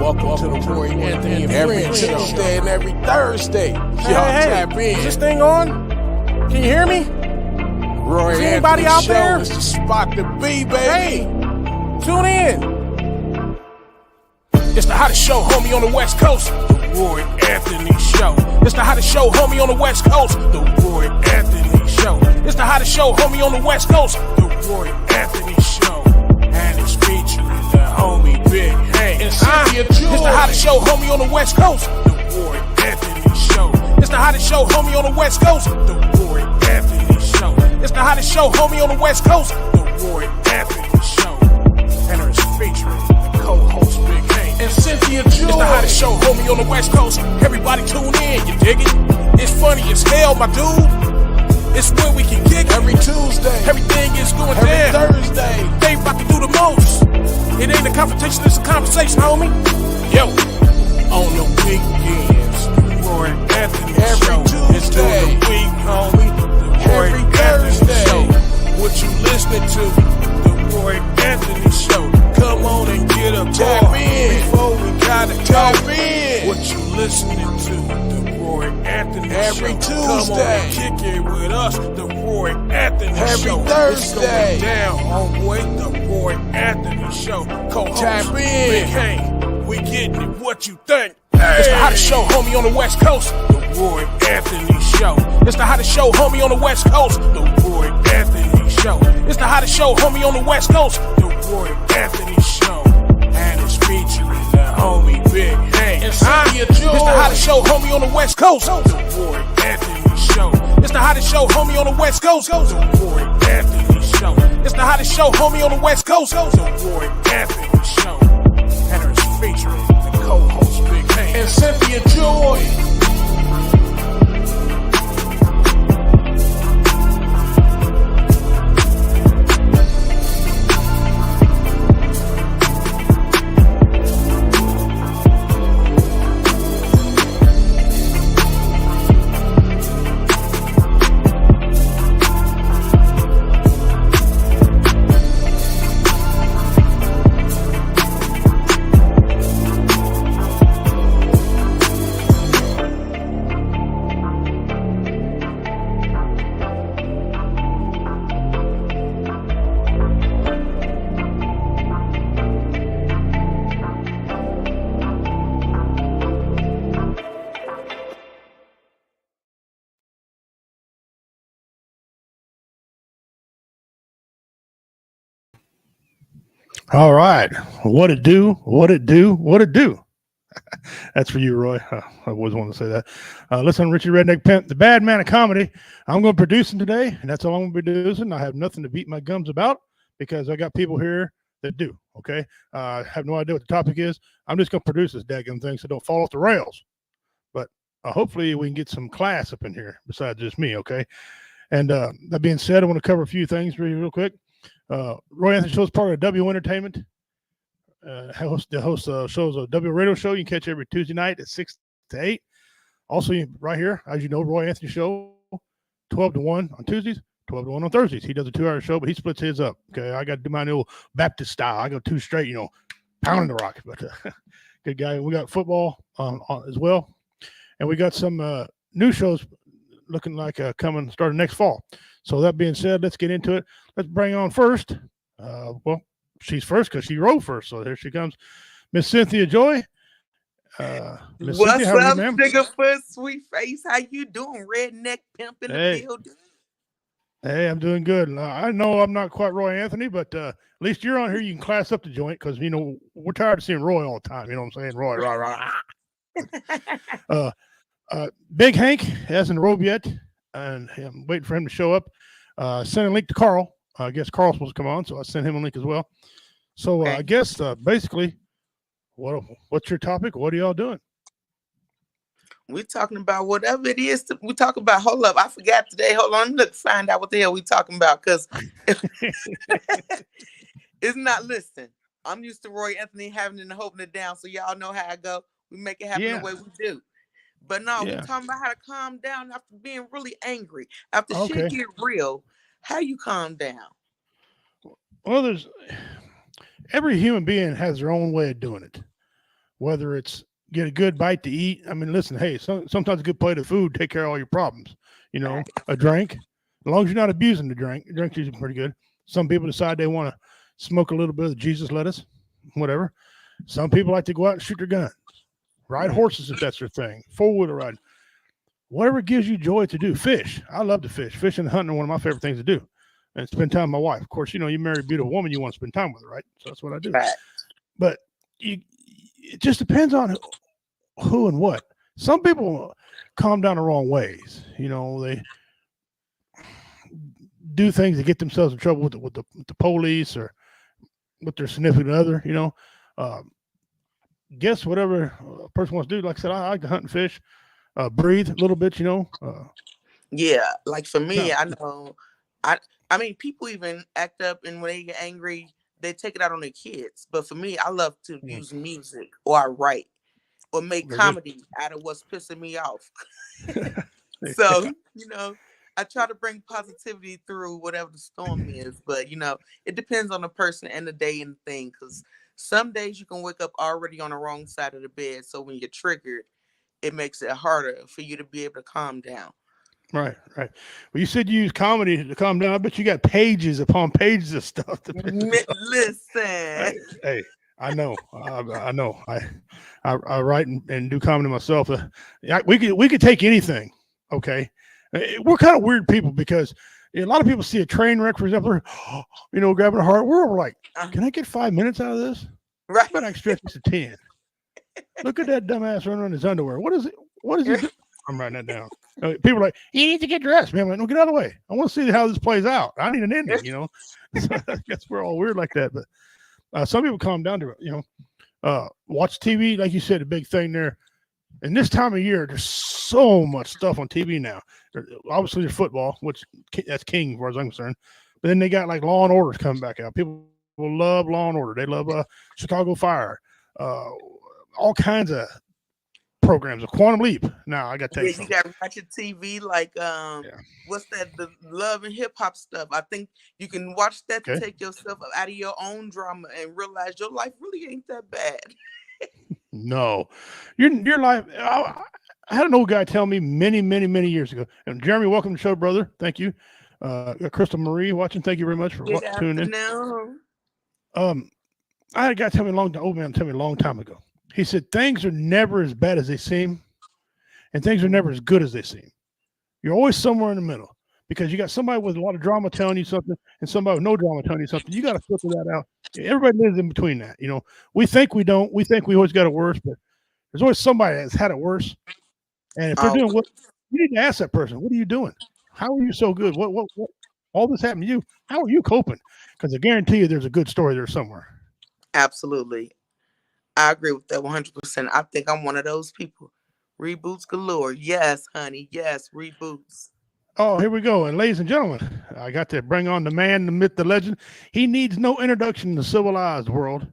Welcome to the Roy Anthony and every Tuesday and every Thursday. Y'all tap in. Is this thing on? Can you hear me? Roy Is Anthony anybody out Show there? is the spot to be, baby. Hey, tune in. It's the hottest show, homie, on the West Coast. The Roy Anthony Show. It's the hottest show, homie, on the West Coast. The Roy Anthony Show. It's the hottest show, homie, on the West Coast. The Roy Anthony Show. And it's featuring the homie Big Hank And Cynthia Joy. It's the hottest show, homie, on the West Coast. The Roy Anthony Show. It's the hottest show, homie, on the West Coast. The Roy Anthony Show. It's the hottest show, homie, on the West Coast. The Roy Anthony Show. And it's featuring the co-host Big Hank And Cynthia Joy. It's the hottest show, homie, on the West Coast. Everybody tune in, you dig it? It's funny as hell, my dude. It's when we can kick it. Every Tuesday. Everything is going Every down. Thursday. They about to do the most. It ain't a confrontation, it's a conversation, homie. Yo, on the weekends, the Roy Anthony Every Show. It's Tuesday. during the week, homie. The Roy Every Anthony Thursday. Show. What you listening to? The Roy Anthony Show. Come on and get a Tap call in. before we gotta Tap go. in. What you listening to? The Roy Anthony Every Show. Come on Tuesday. and kick it with us. The Roy Anthony Every Show. Thursday. It's going down, homeboy. The Roy Anthony Show. Co-host Tap in. Big Hank. We getting it. What you think? It's the hottest show, homie, on the West Coast. The Roy Anthony Show. It's the hottest show, homie, on the West Coast. The Roy Anthony Show. It's the hottest show, homie, on the West Coast. The Roy Anthony Show. And it's featuring the homie Big Hank. And Cynthia Joy. It's the hottest show, homie, on the West Coast. The Roy Anthony Show. It's the hottest show, homie, on the West Coast. The Roy Anthony Show. It's the hottest show, homie, on the West Coast. The Roy Anthony Show. And it's featuring the co-host Big Hank. And Cynthia Joy. All right. What it do? What it do? What it do? That's for you, Roy. I always wanted to say that. Listen, Richie Redneck Pimp, the bad man of comedy. I'm going to produce him today, and that's all I'm going to be producing. I have nothing to beat my gums about because I got people here that do, okay? I have no idea what the topic is. I'm just going to produce this daggum thing so don't fall off the rails. But hopefully we can get some class up in here besides just me, okay? And that being said, I want to cover a few things real quick. Roy Anthony Show is part of W Entertainment. The host shows a W radio show. You can catch every Tuesday night at 6 to 8. Also, right here, as you know, Roy Anthony Show, 12 to 1 on Tuesdays, 12 to 1 on Thursdays. He does a 2-hour show, but he splits his up. Okay, I got to do my new Baptist style. I go 2 straight, pounding the rock. But good guy. We got football as well. And we got some new shows looking like starting next fall. So that being said, let's get into it. Let's bring on first. Well, she's first because she wrote first. So here she comes, Miss Cynthia Joy. What's Cynthia, how are you, up, ma'am? Sugarfoot, sweet face? How you doing, redneck pimp in the building? Hey, I'm doing good. I know I'm not quite Roy Anthony, but at least you're on here. You can class up the joint because we're tired of seeing Roy all the time. You know what I'm saying? Roy, rah, rah. Big Hank hasn't robe yet, and I'm waiting for him to show up. Send a link to Carl. I guess Carl's supposed to come on, so I sent him a link as well. So Okay. I guess basically, what's your topic? What are y'all doing? We're talking about whatever it is. We talk about. Hold up, I forgot today. Hold on, look, find out what the hell we talking about because it's not. Listen, I'm used to Roy Anthony having it and holding it down, so y'all know how I go. We make it happen the way we do. But no, we're talking about how to calm down after being really angry. After shit get real, how you calm down? Well, every human being has their own way of doing it. whether it's get a good bite to eat. I mean, listen, hey, sometimes a good plate of food take care of all your problems. You know, a drink, as long as you're not abusing the drink's usually pretty good. Some people decide they want to smoke a little bit of Jesus lettuce, whatever. Some people like to go out and shoot their guns, ride horses if that's their thing, four-wheeler riding, whatever gives you joy to do. Fish. I love to fish. Fishing and hunting are one of my favorite things to do. And spend time with my wife. Of course, you know, you marry a beautiful woman, you want to spend time with her, right? So that's what I do. But it just depends on who and what. Some people calm down the wrong ways. You know, they do things to get themselves in trouble with the police or with their significant other. You know, guess whatever a person wants to do. Like I said, I like to hunt and fish, breathe a little bit. You know. Yeah, like for me, I know. I mean, people even act up, and when they get angry, they take it out on their kids. But for me, I love to use music, or I write, or make comedy out of what's pissing me off. So, you know, I try to bring positivity through whatever the storm is. But, you know, it depends on the person and the day and the thing. Because some days you can wake up already on the wrong side of the bed. So when you're triggered, it makes it harder for you to be able to calm down. Right. Well, you said you use comedy to calm down. I bet you got pages upon pages of stuff. Listen. Hey, I know. I know. I write and do comedy myself. We could take anything. Okay, we're kind of weird people because a lot of people see a train wreck, for example, you know, grabbing a heart. We're like, can I get 5 minutes out of this? Right. But I can stretch this to 10. Look at that dumbass running on his underwear. What is it? What is he doing? I'm writing that down. People are like, you need to get dressed, man. I'm like, no, get out of the way. I want to see how this plays out. I need an ending, you know. So I guess we're all weird like that. But some people calm down to it, you know. Watch TV, like you said, a big thing there. And this time of year, there's so much stuff on TV now. Obviously, there's football, which that's king as far as I'm concerned. But then they got like Law and Order coming back out. People love Law and Order. They love Chicago Fire. All kinds of programs, a Quantum Leap. Now I got to tell you, you got ratchet TV like what's that? The love and hip hop stuff. I think you can watch that to take yourself out of your own drama and realize your life really ain't that bad. No, your life. I had an old guy tell me many years ago. And Jeremy, welcome to the show, brother. Thank you. Crystal Marie watching. Thank you very much for tuning in. I had a guy tell me a long time ago. He said, things are never as bad as they seem, and things are never as good as they seem. You're always somewhere in the middle because you got somebody with a lot of drama telling you something and somebody with no drama telling you something. You got to filter that out. Everybody lives in between that. You know, we think we don't. We think we always got it worse, but there's always somebody that's had it worse. And if they're doing what, you need to ask that person, what are you doing? How are you so good? What all this happened to you? How are you coping? Because I guarantee you there's a good story there somewhere. Absolutely. I agree with that 100%. I think I'm one of those people. Reboots galore. Yes, honey. Yes, reboots. Oh, here we go. And ladies and gentlemen, I got to bring on the man, the myth, the legend. He needs no introduction in the civilized world.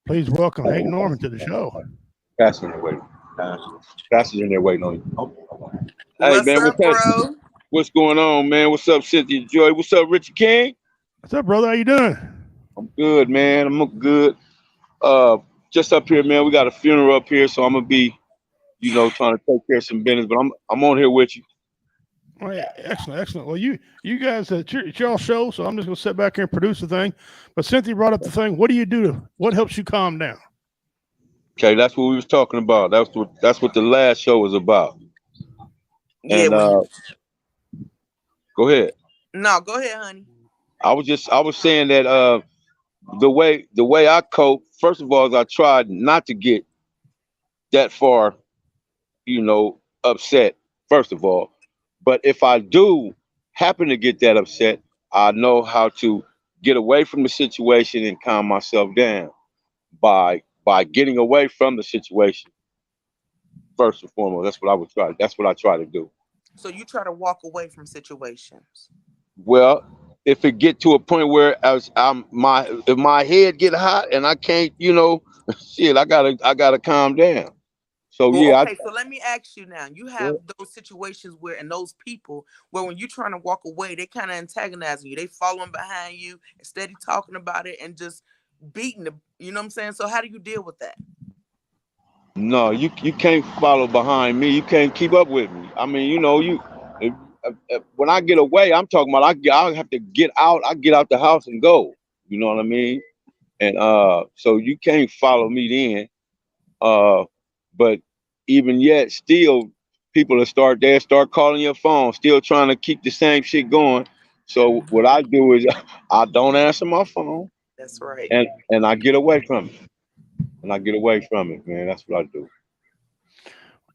Please welcome Hank Norman to the show. Pastor in there waiting. Pastor's in there waiting on you. Hey, man, bro? What's going on, man? What's up, Cynthia Joy? What's up, Richard King? What's up, brother? How you doing? I'm good, man. I'm good. Just up here, man. We got a funeral up here, so I'm gonna be, you know, trying to take care of some business. But I'm on here with you. Oh yeah, excellent. Well, you guys, it's y'all show, so I'm just gonna sit back here and produce the thing. But Cynthia brought up the thing. What do you do? What helps you calm down? Okay, that's what we was talking about. That's what the last show was about. And go ahead. No, go ahead, honey. I was saying that the way I cope, first of all, is I tried not to get that far, you know, upset, first of all. But if I do happen to get that upset, I know how to get away from the situation and calm myself down by getting away from the situation. First and foremost, that's what I would try. That's what I try to do. So you try to walk away from situations. Well, if it get to a point where if my head get hot and I can't, you know, shit, I gotta calm down. So well, yeah. Okay, so let me ask you now. You have those situations where, and those people where when you're trying to walk away, they kind of antagonizing you. They following behind you, instead of talking about it and just beating the, you know what I'm saying? So how do you deal with that? No, you can't follow behind me. You can't keep up with me. I mean, you know, when I get away, I'm talking about I have to get out. I get out the house and go. You know what I mean? And so you can't follow me then. But even yet, still, people they'll start calling your phone, still trying to keep the same shit going. So what I do is I don't answer my phone. That's right. And I get away from it. And I get away from it, man. That's what I do.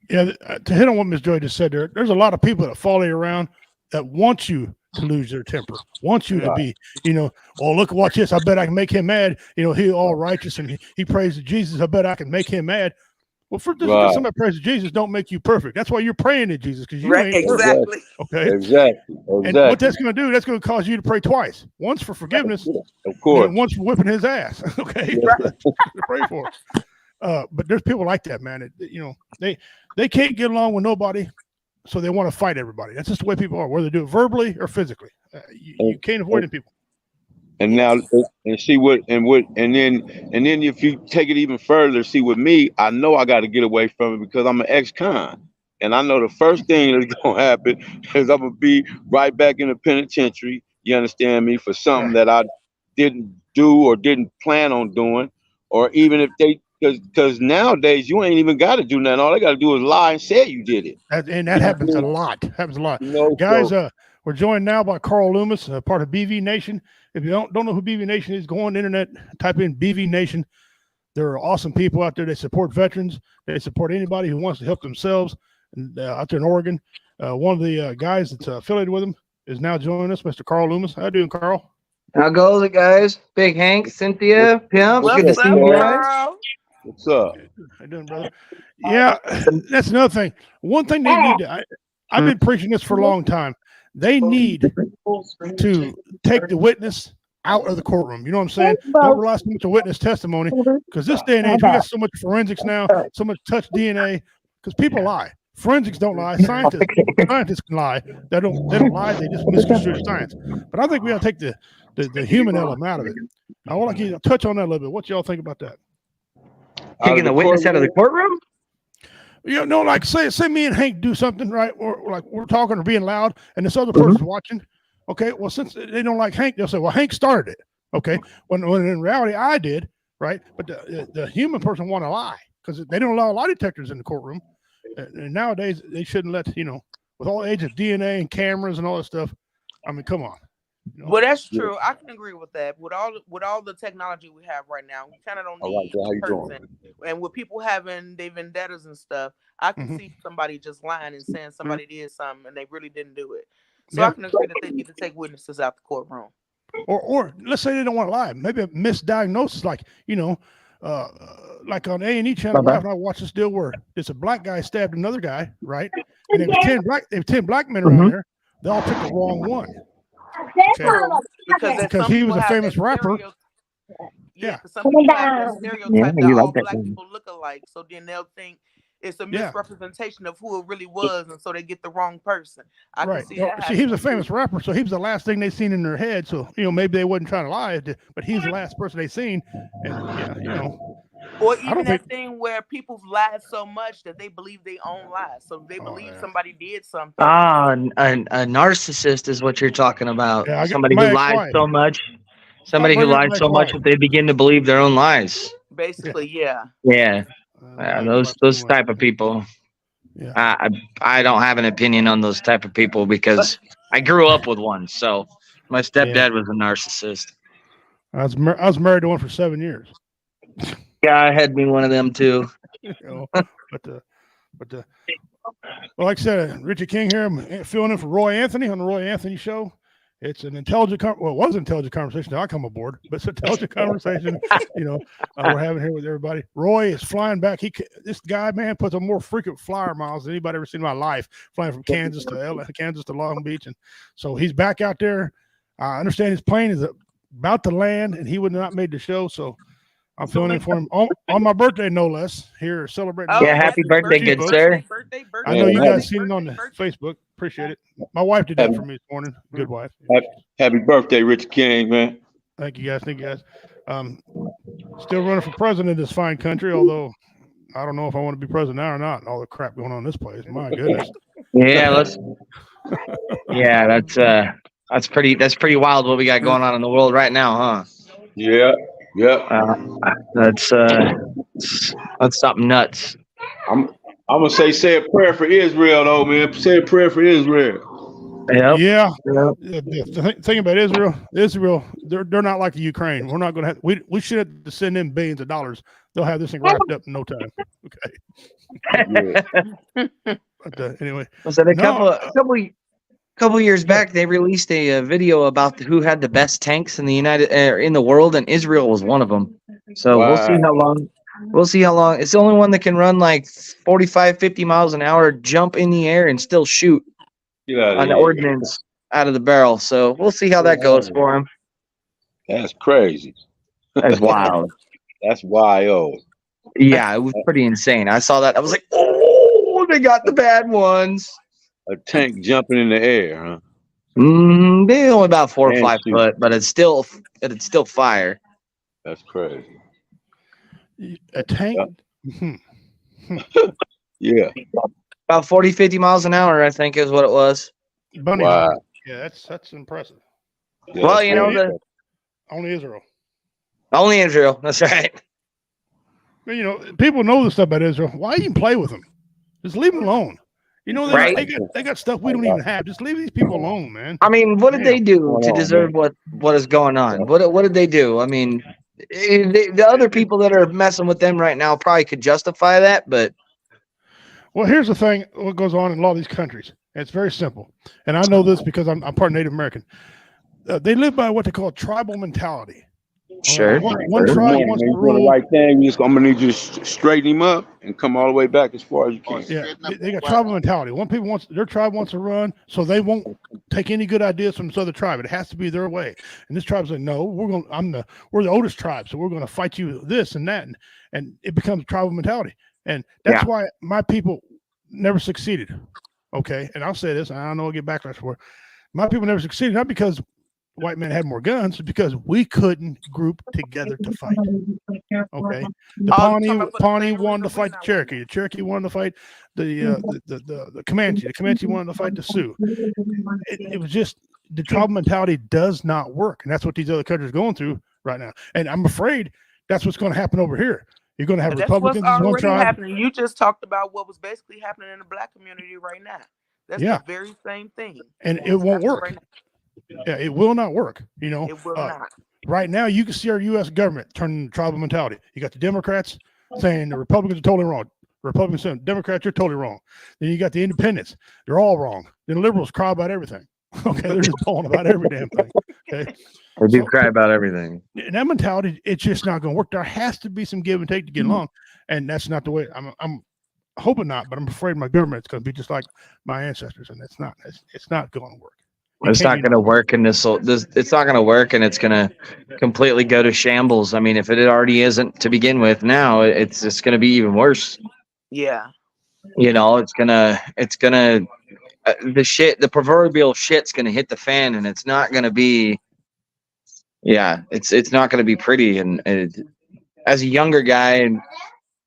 Yeah, to hit on what Miss Joy just said there's a lot of people that follow you around that want you to lose their temper, want you to be, oh, look, watch this. I bet I can make him mad. He all righteous and he prays to Jesus. I bet I can make him mad. Well, just because somebody prays to Jesus don't make you perfect. That's why you're praying to Jesus, because you ain't exactly. perfect. Okay. Exactly. And what that's going to do, that's going to cause you to pray twice. Once for forgiveness, of course, and once for whipping his ass. Okay. To pray for. But there's people like that, man. They can't get along with nobody, so they want to fight everybody. That's just the way people are, whether they do it verbally or physically. You can't avoid it, people. And now, and see and then if you take it even further, see with me, I know I got to get away from it because I'm an ex-con, and I know the first thing that's gonna happen is I'm gonna be right back in the penitentiary. You understand me, for something that I didn't do or didn't plan on doing, or even if because nowadays you ain't even got to do nothing. All they got to do is lie and say you did it. That happens a lot. Guys, we're joined now by Carl Loomis, part of BV Nation. If you don't know who BV Nation is, go on the internet, type in BV Nation. There are awesome people out there. They support veterans. They support anybody who wants to help themselves. And out there in Oregon, one of the guys that's affiliated with them is now joining us, Mr. Carl Loomis. How you doing, Carl? How goes it, guys? Big Hank, Cynthia, Pimp. Good to see you guys. What's up? How you doing, brother? Yeah, that's another thing. One thing they need to, I've been preaching this for a long time. They need to take the witness out of the courtroom. You know what I'm saying? Don't rely so much on witness testimony, because this day and age, we got so much forensics now, so much touch DNA, because people lie. Forensics don't lie. Scientists can lie. They don't lie. They just misconstrue science. But I think we got to take the human element out of it. I want to touch on that a little bit. What y'all think about that? Taking the witness out of the courtroom? Like say me and Hank do something, right? Or like we're talking or being loud, and this other person's watching. Okay, well, since they don't like Hank, they'll say, well, Hank started it. Okay, when in reality I did, right? But the human person want to lie because they don't allow lie detectors in the courtroom. And nowadays they shouldn't let, with all the age of DNA and cameras and all that stuff. I mean, come on. Well, that's true. I can agree with that. With all the technology we have right now, we kind of don't need a person. And with people having their vendettas and stuff, I can see somebody just lying and saying somebody did something and they really didn't do it. So I can agree that they need to take witnesses out the courtroom. Or let's say they don't want to lie. Maybe a misdiagnosis, like like on A&E channel, I watched this deal where it's a black guy stabbed another guy, right? And there was 10 black men around there. They all took the wrong one. Okay. Because he was a famous rapper. Because some people have that stereotype that all black people look alike. So then they'll think it's a misrepresentation of who it really was, and so they get the wrong person. I can see that. See, he was a famous rapper, so he was the last thing they seen in their head. So maybe they wasn't trying to lie, but he's the last person they seen. And or even that thing where people lied so much that they believe they own lies, so they believe somebody did something. A narcissist is what you're talking about. Yeah, somebody who lies so much. Somebody who lies so much that they begin to believe their own lies. Basically, yeah. Those type of people. Yeah. I don't have an opinion on those type of people because I grew up with one. So my stepdad was a narcissist. I was married to one for 7 years. Yeah, I had me one of them too. Well, like I said, Richie King here. I'm filling in for Roy Anthony on the Roy Anthony Show. It's an intelligent, it was an intelligent conversation. Now I come aboard, but it's an intelligent conversation. We're having here with everybody. Roy is flying back. This guy, man, puts on more frequent flyer miles than anybody ever seen in my life. Flying from Kansas to Long Beach, and so he's back out there. I understand his plane is about to land, and he would not made the show. So I'm filling in for him on my birthday, no less. Here celebrating. Happy birthday, good sir. Birthday. I know you guys seen it on the Facebook. Appreciate it. My wife did that for me this morning. Good wife. Happy birthday, Rich King, man. Thank you guys. Still running for president of this fine country, although I don't know if I want to be president now or not. All the crap going on in this place. My goodness. Yeah, that's pretty wild what we got going on in the world right now, huh? Yeah, yeah. That's something nuts. I'm gonna say a prayer for Israel though, man. Say a prayer for Israel. Yep. Yeah. Yep. The thing about Israel, they're not like the Ukraine. We're not going to have. We should have to send them billions of dollars. They'll have this thing wrapped up in no time. Okay. But anyway, So a couple years back, they released a video about who had the best tanks in the in the world, and Israel was one of them. So Wow. we'll see how long. We'll see how long. It's the only one that can run like 45, 50 miles an hour, jump in the air, and still shoot an ordnance out of the barrel. So we'll see how that goes for him. That's crazy. That's wild. That's wild. Yeah, it was pretty insane. I saw that. I was like, oh, they got the bad ones. A tank jumping in the air, huh? They're only about 4 or 5 foot, but it's still fire. That's crazy. A tank? Yeah. About 40, 50 miles an hour, I think is what it was. Bunny hop. Yeah, that's impressive. Yeah, well, you know, only Israel. Only Israel. That's right. But, you know, people know the stuff about Israel. Why even play with them? Just leave them alone. You know, they got stuff we don't even have. Just leave these people alone, man. I mean, what did they do to deserve what is going on? What did they do? I mean, the other people that are messing with them right now probably could justify that, but. Well, here's the thing. What goes on in a lot of these countries. It's very simple. And I know this because I'm part Native American. They live by what they call tribal mentality. Sure. One tribe wants to rule. The right thing. I'm gonna need you to straighten him up and come all the way back as far as you can. Yeah, they got tribal mentality. Their tribe wants to run, so they won't take any good ideas from this other tribe. It has to be their way. And this tribe's like, no, we're the oldest tribe, so we're going to fight you this and that, and it becomes tribal mentality. And that's why my people never succeeded. Okay, and I'll say this, and I know I'll get backlash for it. My people never succeeded, not because white men had more guns, it's because we couldn't group together to fight. Okay, the Pawnee wanted to fight the Cherokee. The Cherokee wanted to fight the Comanche. The Comanche wanted to fight the Sioux. It was just the tribal mentality does not work, and that's what these other countries are going through right now. And I'm afraid that's what's going to happen over here. You're going to have Republicans as one tribe. Happening. You just talked about what was basically happening in the Black community right now. That's the very same thing. And it won't work. Right, yeah, it will not work. You know, it will not. Right now, you can see our U.S. government turning tribal mentality. You got the Democrats saying the Republicans are totally wrong. Republicans saying Democrats, you're totally wrong. Then you got the independents. They're all wrong. Then the liberals cry about everything. Okay, they're just bawling about every damn thing. Okay, they do cry about everything. And that mentality, it's just not going to work. There has to be some give and take to get along, and that's not the way. I'm hoping not, but I'm afraid my government's going to be just like my ancestors, and it's not. It's not going to work. It's not going to work, and it's not going to work, and it's going to completely go to shambles. I mean, if it already isn't to begin with, now it's just going to be even worse. Yeah. You know, it's gonna the proverbial shit's going to hit the fan, and it's not going to be. Yeah, it's not going to be pretty, and as a younger guy,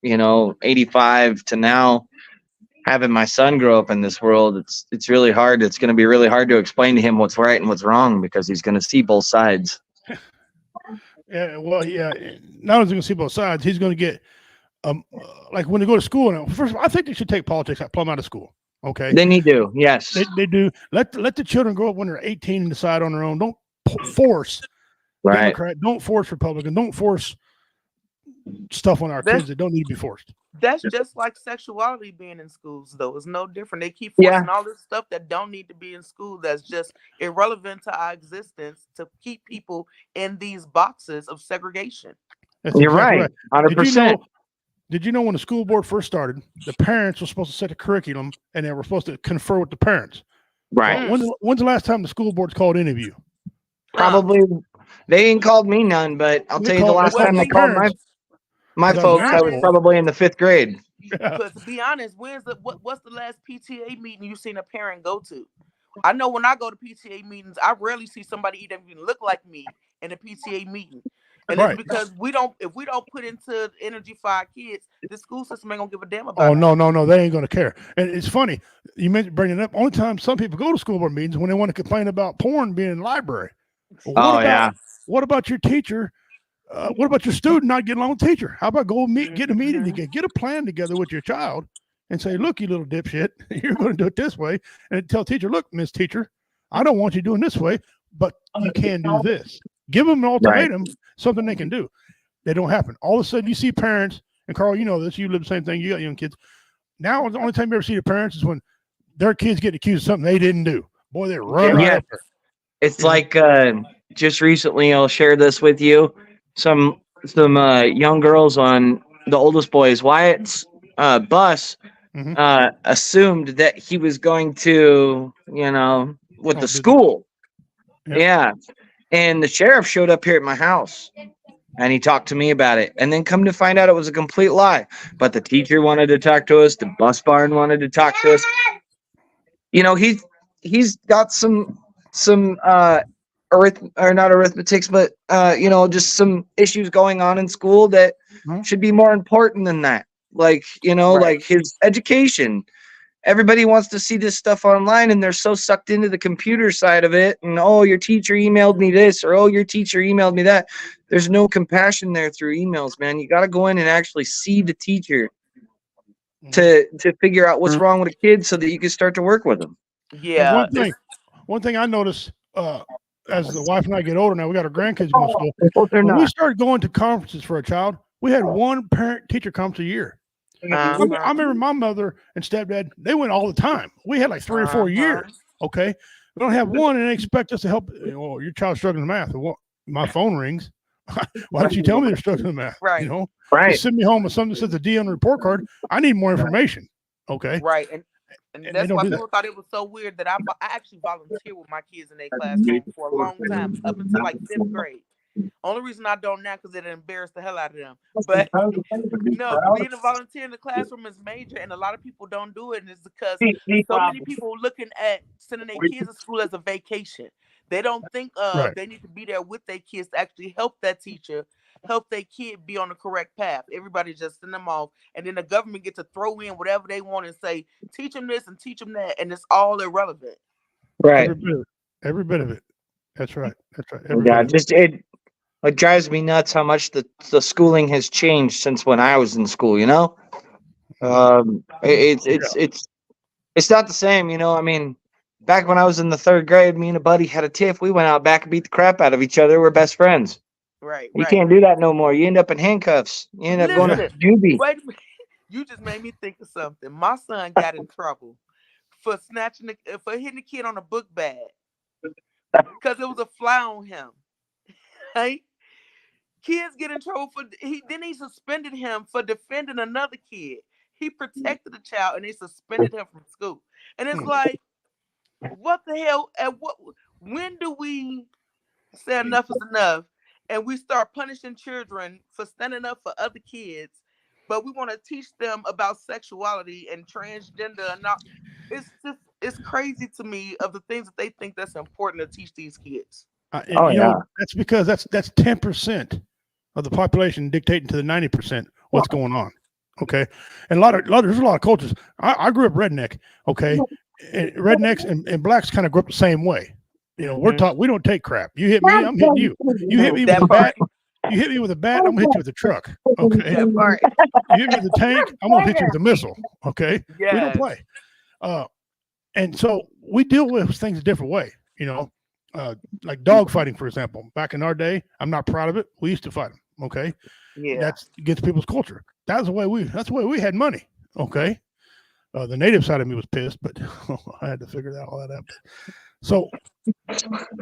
you know, 85 to now, having my son grow up in this world, it's really hard. It's going to be really hard to explain to him what's right and what's wrong because he's going to see both sides. Yeah, well, yeah. Not only is he going to see both sides, he's going to get like when they go to school. Now, first of all, I think they should take politics plumb out of school. Okay, they need to. Yes, they do. Let the children grow up when they're 18 and decide on their own. Don't force Democrat. Don't force Republican. Don't force stuff on our kids that don't need to be forced. That's just like sexuality being in schools, though. It's no different. They keep forcing all this stuff that don't need to be in school. That's just irrelevant to our existence to keep people in these boxes of segregation. You're right. 100%. Did you know when the school board first started, the parents were supposed to set the curriculum and they were supposed to confer with the parents? Right. When's the last time the school board's called any of you? Probably. They ain't called me none, but I'll tell you the last time they called my folks, I was probably in the 5th grade. Because to be honest, what's the last PTA meeting you've seen a parent go to? I know when I go to PTA meetings, I rarely see somebody even look like me in a PTA meeting. And it's because if we don't put into energy for our kids, the school system ain't gonna give a damn about it. No, they ain't gonna care. And it's funny, you mentioned bringing it up. Only time some people go to school board meetings when they want to complain about porn being in the library. Well, what about your teacher? What about your student not getting along with the teacher? How about get a meeting together, get a plan together with your child, and say, look, you little dipshit, you're going to do it this way, and tell teacher, look, Miss Teacher, I don't want you doing this way, but you can do this. Give them an ultimatum, something they can do. They don't happen. All of a sudden, you see parents, and Carl, you know this, you live the same thing, you got young kids. Now, the only time you ever see the parents is when their kids get accused of something they didn't do. Boy, they run right up there. It's like just recently, I'll share this with you. Some young girls on the oldest boy's Wyatt's bus assumed that he was going to, with the school. Yep. Yeah. And the sheriff showed up here at my house and he talked to me about it. And then come to find out it was a complete lie. But the teacher wanted to talk to us. The bus barn wanted to talk to us. He's got some not arithmetics, but just some issues going on in school that should be more important than that. Like his education. Everybody wants to see this stuff online and they're so sucked into the computer side of it. And, your teacher emailed me this, or, your teacher emailed me that. There's no compassion there through emails, man. You got to go in and actually see the teacher to figure out what's wrong with a kid so that you can start to work with them. Yeah. One thing I noticed as the wife and I get older now, we got our grandkids going to school. When we started going to conferences for a child, we had one parent-teacher conference a year. I remember my mother and stepdad, they went all the time. We had like 3 or 4 years. Okay. We don't have one and they expect us to help. Your child's struggling with math. Well, my phone rings. Why don't you tell me they're struggling with math? Right. Right. You send me home with something that says the D on the report card. I need more information. Okay. Right. And that's why people thought it was so weird that I actually volunteered with my kids in their classroom for a long time, up until like 5th grade. Only reason I don't now because it embarrassed the hell out of them. But being a volunteer in the classroom is major, and a lot of people don't do it. And it's because so many people are looking at sending their kids to school as a vacation. They don't think they need to be there with their kids to actually help that teacher, help their kid be on the correct path. Everybody just send them off, and then the government gets to throw in whatever they want and say, teach them this and teach them that, and it's all irrelevant. Right. Every bit of it. That's right. It drives me nuts how much the schooling has changed since when I was in school. It's not the same. I mean, back when I was in the 3rd grade, me and a buddy had a tiff. We went out back and beat the crap out of each other. We're best friends. Right. You can't do that no more. You end up in handcuffs. You end up going to juvie. Wait a minute. You just made me think of something. My son got in trouble for hitting the kid on a book bag because it was a fly on him. Right? Kids get in trouble he suspended him for defending another kid. He protected the child and they suspended him from school. And it's like, what the hell? When do we say enough is enough and we start punishing children for standing up for other kids, but we want to teach them about sexuality and transgender and not? It's crazy to me of the things that they think that's important to teach these kids. That's because that's 10% of the population dictating to the 90% what's going on. Okay, and there's a lot of cultures. I grew up redneck. Okay, and rednecks and blacks kind of grew up the same way. We're taught we don't take crap. You hit me, I'm hitting you. You hit me with a bat. You hit me with a bat, I'm gonna hit you with a truck. Okay, you hit me with a tank, I'm gonna hit you with a missile. Okay, we don't play. And so we deal with things a different way. Like dog fighting, for example. Back in our day, I'm not proud of it. We used to fight them. Okay, that's against people's culture. That's the way we had money. Okay, the native side of me was pissed, but I had to figure all that out. So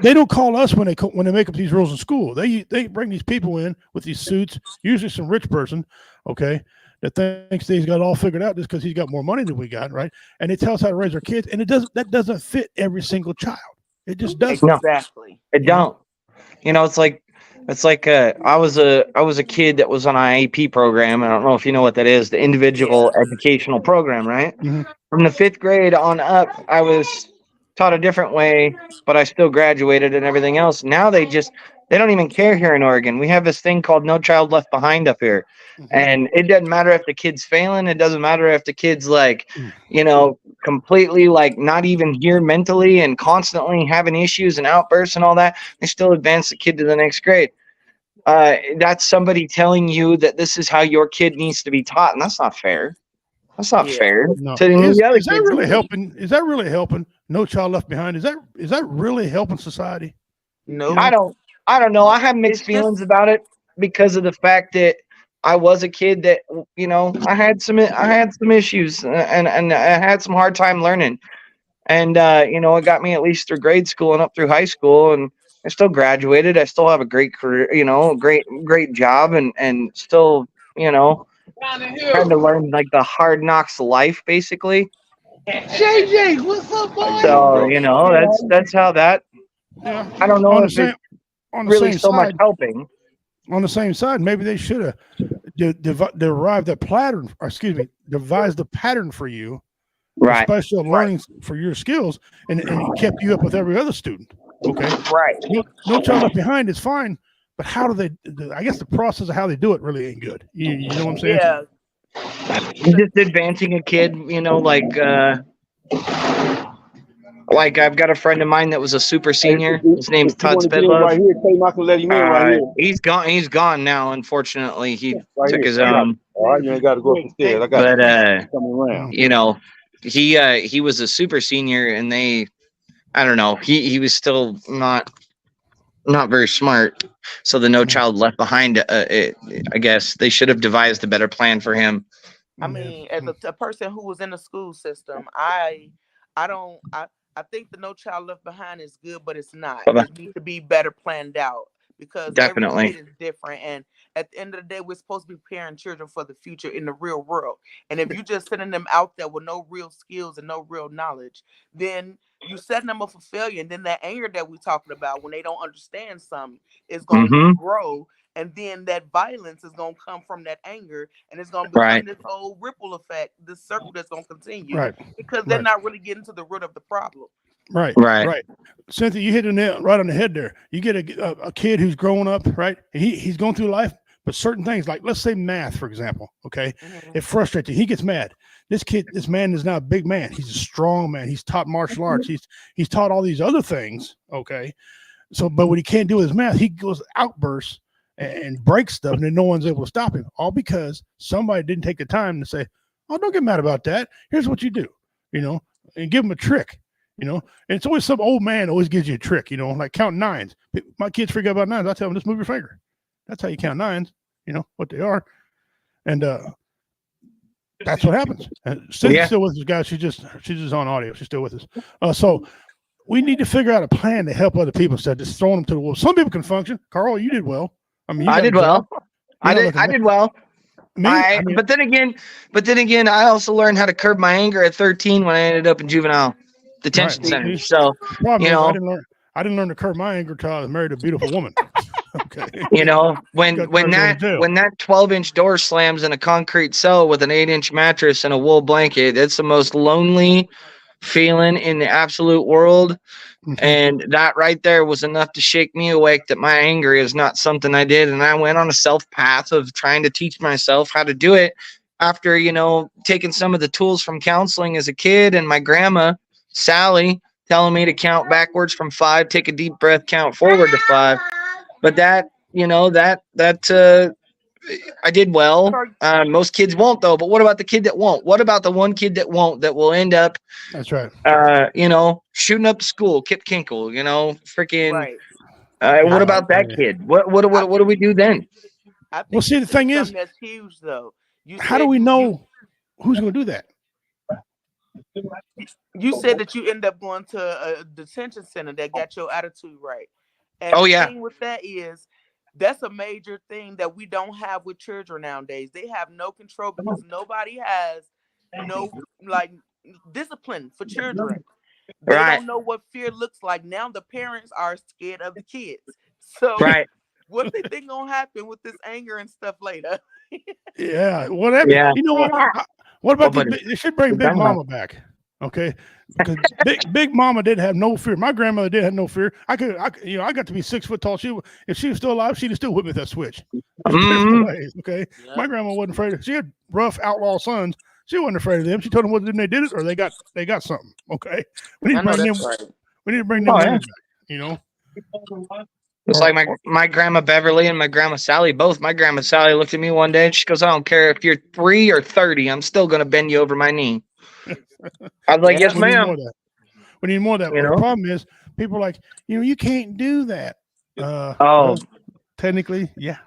they don't call us when they make up these rules in school. They bring these people in with these suits, usually some rich person, okay, that thinks he's got it all figured out just because he's got more money than we got, right? And they tell us how to raise our kids, and that doesn't fit every single child. It just doesn't. Exactly. It don't. It's like I was a kid that was on an IEP program. I don't know if you know what that is, the individual educational program, right? Mm-hmm. From the 5th grade on up, I was taught a different way, but I still graduated and everything else. Now they They don't even care here in Oregon. We have this thing called No Child Left Behind up here. And it doesn't matter if the kid's failing. It doesn't matter if the kid's like, completely like not even here mentally and constantly having issues and outbursts and all that. They still advance the kid to the next grade. That's somebody telling you that this is how your kid needs to be taught. And that's not fair. That's not fair. No. To Is the other that kids really either. helping? Is that really helping? No Child Left Behind. Is that really helping society? No, I don't know. I have mixed feelings about it because of the fact that I was a kid that I had some issues and I had some hard time learning, and it got me at least through grade school and up through high school, and I still graduated. I still have a great career, great job, and still had to learn like the hard knocks of life basically. JJ, what's up, boy? So that's how that. Yeah. I don't know if it's on the really same so much side, helping. On the same side, maybe they should have derived a pattern, or excuse me, devised a pattern for you, Right. special learning for your skills, and it kept you up with every other student. Okay. Right. No Child Left Behind is fine, but how do they? I guess the process of how they do it really ain't good. You know what I'm saying? Yeah. Just advancing a kid, like I've got a friend of mine that was a super senior. His name's Todd Spedlove. Right here, K. Michael, let him in right here. He's gone. He's gone now. Unfortunately, he Right took here. his own. All right, you ain't got to go up the stairs. I got coming around. He was a super senior, and I don't know. He was still not very smart. So the No Child Left Behind. I guess they should have devised a better plan for him. I mean, as a person who was in the school system, I think the No Child Left Behind is good, but it's not. It needs to be better planned out because Definitely. every kid is different. And at the end of the day, we're supposed to be preparing children for the future in the real world. And if you're just sending them out there with no real skills and no real knowledge, then you setting them up for failure. And then that anger that we're talking about when they don't understand something is going to grow. And then that violence is going to come from that anger, and it's going to become this whole ripple effect, this circle that's going to continue, because they're not really getting to the root of the problem. Right. Cynthia, you hit the nail right on the head there. You get a kid who's growing up, right? He's going through life, but certain things, like let's say math, for example, okay, it frustrates you. He gets mad. This man is now a big man. He's a strong man. He's taught martial arts. He's taught all these other things, okay. So, but when he can't do his math, he goes outbursts and break stuff, and then no one's able to stop him, all because somebody didn't take the time to say, oh, don't get mad about that. Here's what you do, and give him a trick, and it's always some old man always gives you a trick, like counting nines. My kids forget about nines. I tell them, just move your finger. That's how you count nines, what they are. And that's what happens. Cynthia's still with us, guys. She's just on audio. She's still with us. So we need to figure out a plan to help other people instead of just throwing them to the wolves. Some people can function. Carl, you did well. I mean, I did well. I did well. But then again, I also learned how to curb my anger at 13 when I ended up in juvenile detention center. So I didn't learn to curb my anger until I was married to a beautiful woman. Okay. When that 12-inch door slams in a concrete cell with an 8-inch mattress and a wool blanket, it's the most lonely feeling in the absolute world. And that right there was enough to shake me awake that my anger is not something I did. And I went on a self path of trying to teach myself how to do it after, taking some of the tools from counseling as a kid, and my grandma, Sally, telling me to count backwards from 5, take a deep breath, count forward to 5. But that, I did well. Most kids won't, though. But what about the kid that won't? What about the one kid that won't, that will end up, that's right, shooting up the school, Kip Kinkle, freaking. Right. What about that kid? What do we do then? Well, see, the thing is, that's huge, though. How do we know who's going to do that? You said that you end up going to a detention center that got your attitude right. And the thing with that is, that's a major thing that we don't have with children nowadays. They have no control because nobody has no discipline for children. They don't know what fear looks like. Now the parents are scared of the kids. So what do they think gonna happen with this anger and stuff later? Whatever. Yeah. You know what? What about they should bring Big Mama back? Okay, because big mama didn't have no fear. My grandmother did have no fear. I got to be 6 foot tall. If she was still alive, she'd have still whipped me with that switch. There's different ways. Okay, my grandma wasn't afraid. She had rough outlaw sons. She wasn't afraid of them. She told them what they did it or they got something. Okay, we need to bring them. Right. We need to bring them back. You know. It's like my grandma Beverly and my grandma Sally both. My grandma Sally looked at me one day and she goes, "I don't care if you're 3 or 30, I'm still gonna bend you over my knee." I was like, "Yes, ma'am." We need more of that. The problem is people are like, you can't do that. Well, technically, yeah.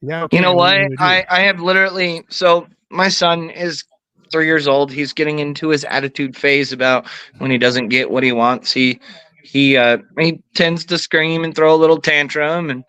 Yeah. You know what? I have literally, so my son is 3 years old. He's getting into his attitude phase about when he doesn't get what he wants. He tends to scream and throw a little tantrum. And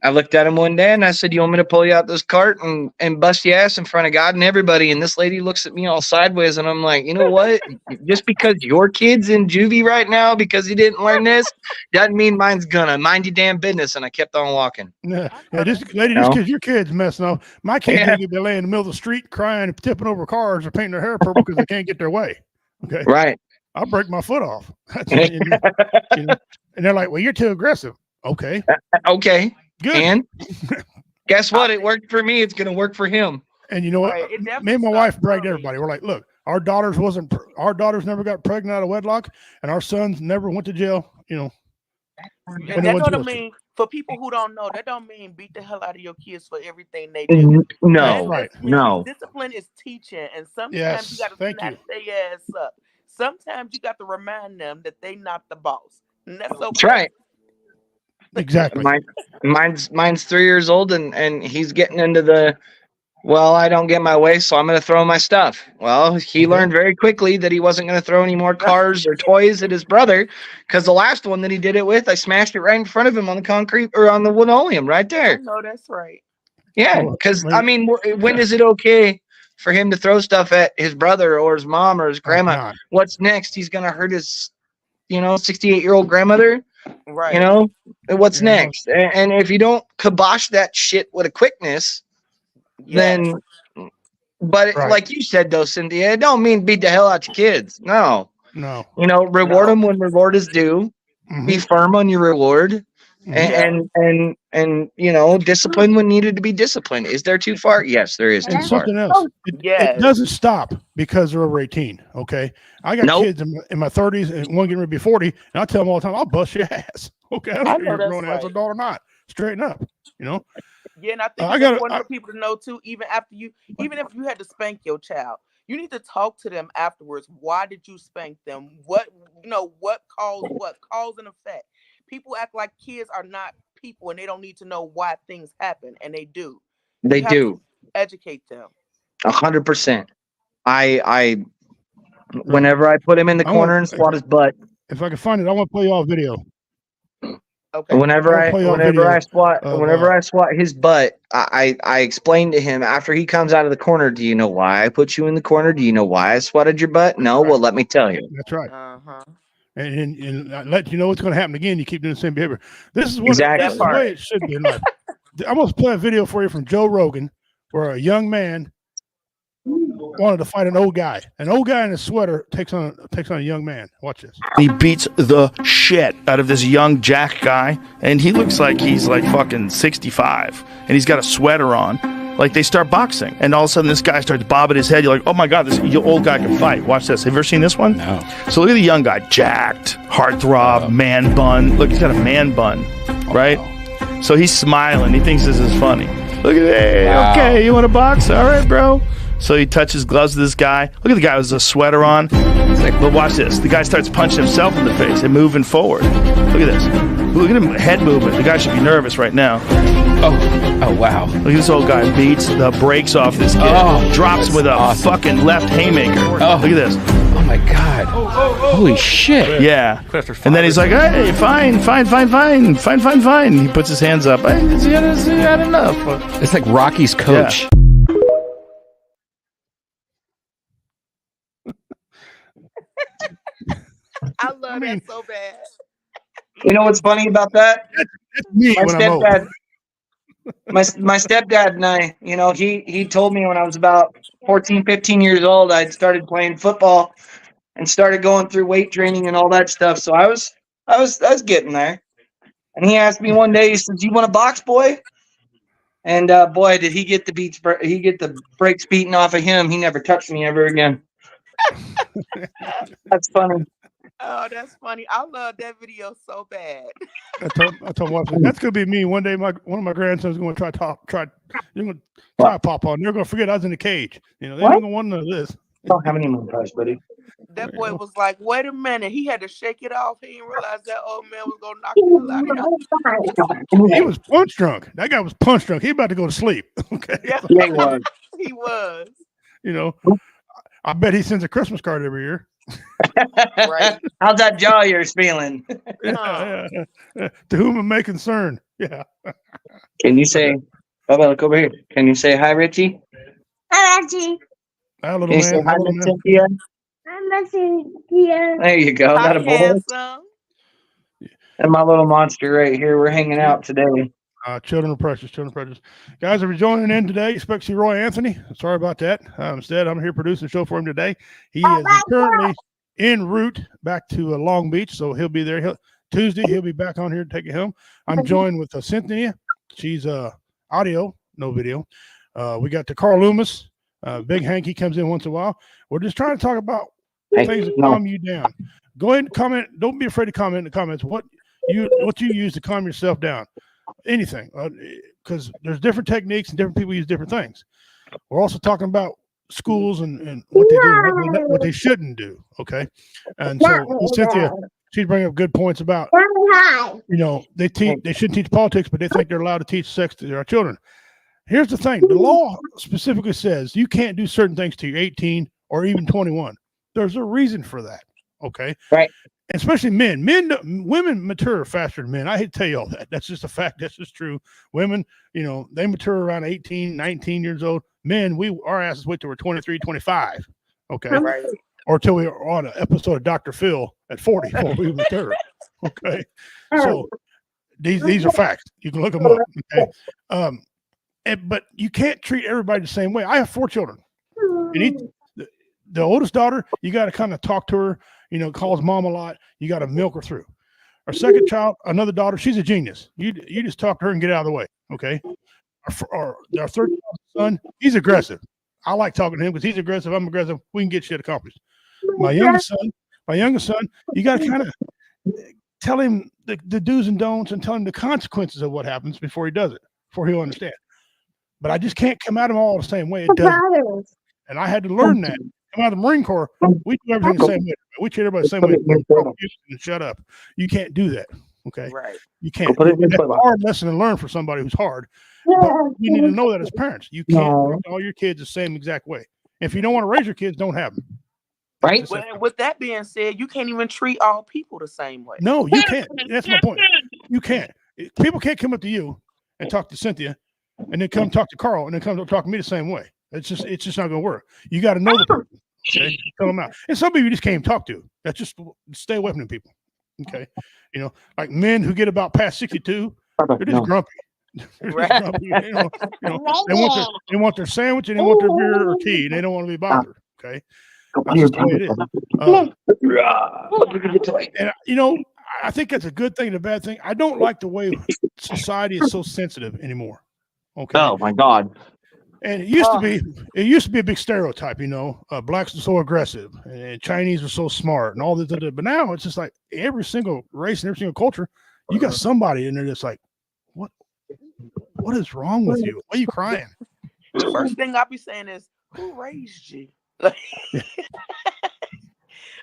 I looked at him one day and I said, "You want me to pull you out this cart and bust your ass in front of God and everybody?" And this lady looks at me all sideways and I'm like, you know what? Just because your kid's in juvie right now because he didn't learn this doesn't mean mine's gonna. Mind your damn business. And I kept on walking. Yeah, just because your kid's messing up. My kids could be laying in the middle of the street crying and tipping over cars or painting their hair purple because they can't get their way. Okay. Right. I'll break my foot off. And they're like, "Well, you're too aggressive." Okay. Okay. Good. And guess what? It worked for me. It's going to work for him. And you know what? Me and my wife bragged to everybody. We're like, "Look, our daughters never got pregnant out of wedlock, and our sons never went to jail." And that don't mean, for people who don't know, that don't mean beat the hell out of your kids for everything they do. No, right? No. Discipline is teaching, and sometimes you got to snatch their ass up. Sometimes you got to remind them that they not the boss, and that's okay. That's right. Exactly. Mine's 3 years old, and he's getting into the, well, I don't get my way, so I'm going to throw my stuff. Well, he learned very quickly that he wasn't going to throw any more cars or toys at his brother, because the last one that he did it with, I smashed it right in front of him on the concrete or on the linoleum right there. I know that's right. Yeah, because I mean, when is it okay for him to throw stuff at his brother or his mom or his grandma? What's next? He's going to hurt his, 68-year-old grandmother. Right. What's next? And if you don't kibosh that shit with a quickness, then, but like you said though, Cynthia, it don't mean beat the hell out your kids. No. Reward them when reward is due. Be firm on your reward. And discipline when needed to be disciplined. Is there too far? Yes, there is too far. Something else. It doesn't stop because they're over 18. Okay, I got kids in my 30s and one getting ready to be 40, and I tell them all the time, "I'll bust your ass." Okay, I don't care if you're a grown ass adult or not. Straighten up. Yeah, and I think it's important for people to know too. Even if you had to spank your child, you need to talk to them afterwards. Why did you spank them? What caused what? Cause and effect. People act like kids are not people and they don't need to know why things happen, and they do. They do. Educate them. 100%. I whenever I put him in the corner and swat his butt. If I can find it, I want to play y'all a video. Okay. Whenever I swat his butt, I explain to him after he comes out of the corner, "Do you know why I put you in the corner? Do you know why I swatted your butt?" "No." "Well, let me tell you." That's right. And I let you know what's going to happen again. You keep doing the same behavior. This is what this is the way it should be in life. I'm going to play a video for you from Joe Rogan, where a young man wanted to fight an old guy. An old guy in a sweater takes on a young man. Watch this. He beats the shit out of this young jack guy, and he looks like he's like fucking 65, and he's got a sweater on. Like, they start boxing, and all of a sudden this guy starts bobbing his head. You're like, "Oh my God, this old guy can fight." Watch this. Have you ever seen this one? No. So look at the young guy, jacked, heartthrob, man bun. Look, he's got a man bun, right? Wow. So he's smiling. He thinks this is funny. Look at that. Okay, you want to box? All right, bro. So he touches gloves with this guy. Look at the guy with a sweater on. But watch this. The guy starts punching himself in the face and moving forward. Look at this. Look at him, head movement. The guy should be nervous right now. Oh, wow. Look at this old guy. Beats the brakes off this kid. Drops him with a fucking left haymaker. Look at this. Oh, my God. Holy shit. Yeah. And then he's like, "Hey, fine. He puts his hands up. "Hey, he had enough." It's like Rocky's coach. Yeah. I love that so bad. You know what's funny about that? That's me my stepdad. My stepdad and I, he told me when I was about 14, 15 years old, I'd started playing football, and started going through weight training and all that stuff. So I was getting there. And he asked me one day, he says, "You want to box, boy?" And boy, did he get the brakes beaten off of him. He never touched me ever again. That's funny. Oh, that's funny. I love that video so bad. I told my wife, that's gonna be me one day. One of my grandsons is gonna try to pop on. They're gonna forget I was in the cage. You know, they don't want none of this. Don't have any more price, buddy. That boy was like, "Wait a minute." He had to shake it off. He didn't realize that old man was gonna knock the hell out of him. He was punch drunk. That guy was punch drunk. He about to go to sleep. Okay. Yeah, he was. He was. You know, I bet he sends a Christmas card every year. Right. How's that jaw of yours feeling? Yeah. To whom it may concern. Yeah. Can you say, Bubba, look over here. Can you say hi, Richie? Hi, Reggie. Hi, little Can you man. say hi, Hi, little Miss man. Cynthia? I'm Cynthia. There you go. Hi, That a boy. handsome. And my little monster right here. We're hanging out today. Children are precious. Children are precious. Guys, if you're joining in today, expect to see Roy Anthony. Sorry about that. Instead, I'm here producing the show for him today. He is currently en route back to Long Beach, so he'll be there. Tuesday, he'll be back on here to take it home. I'm joined with Cynthia. She's audio, no video. We got the Carl Loomis. Big Hank, he comes in once in a while. We're just trying to talk about things that calm you down. Go ahead and comment. Don't be afraid to comment in the comments what you use to calm yourself down. Anything, because there's different techniques and different people use different things. We're also talking about schools and what they do, what they shouldn't do. Okay, and so Cynthia, she's bringing up good points about they shouldn't teach politics, but they think they're allowed to teach sex to their children. Here's the thing: the law specifically says you can't do certain things till you're 18 or even 21. There's a reason for that. Okay, right. Especially women mature faster than men. I hate to tell you all that. That's just a fact. That's just true. Women, they mature around 18, 19 years old. Men, our asses wait till we're 23, 25. Okay. Right. Or till we are on an episode of Dr. Phil at 40 before we mature. Okay. So these are facts. You can look them up. Okay. But you can't treat everybody the same way. I have 4 children. The oldest daughter, you got to kind of talk to her. Calls mom a lot. You got to milk her through. Our second child, another daughter, she's a genius. You just talk to her and get out of the way, okay? Our third son, he's aggressive. I like talking to him because he's aggressive. I'm aggressive. We can get shit accomplished. My youngest son, you got to kind of tell him the do's and don'ts and tell him the consequences of what happens before he does it, before he'll understand. But I just can't come at him all the same way. It doesn't. And I had to learn that. Come out of the Marine Corps, we do everything the same way. We treat everybody the same way. Shut up. You can't do that. Okay. Right. You can't. It's a hard lesson to learn for somebody who's hard. But you need to know that as parents. You can't raise all your kids the same exact way. If you don't want to raise your kids, don't have them. Right. Well, with that being said, you can't even treat all people the same way. No, you can't. That's my point. You can't. People can't come up to you and talk to Cynthia and then come talk to Carl and then come talk to me the same way. It's just not going to work. You got to know the person. Okay, tell them out. And some people you just can't even talk to. That's just stay away from them people. Okay, like men who get about past 62, they're just grumpy. They're just grumpy. They want their sandwich and they want their beer or tea, and they don't want to be bothered. Okay, that's just the way it is. And I think that's a good thing and a bad thing. I don't like the way society is so sensitive anymore. Okay. Oh my God. And it used to be a big stereotype, blacks are so aggressive and Chinese are so smart and all this. But now it's just like every single race and every single culture, you got somebody in there that's like, what is wrong with you? Why are you crying? The first thing I'll be saying is, who raised you? Who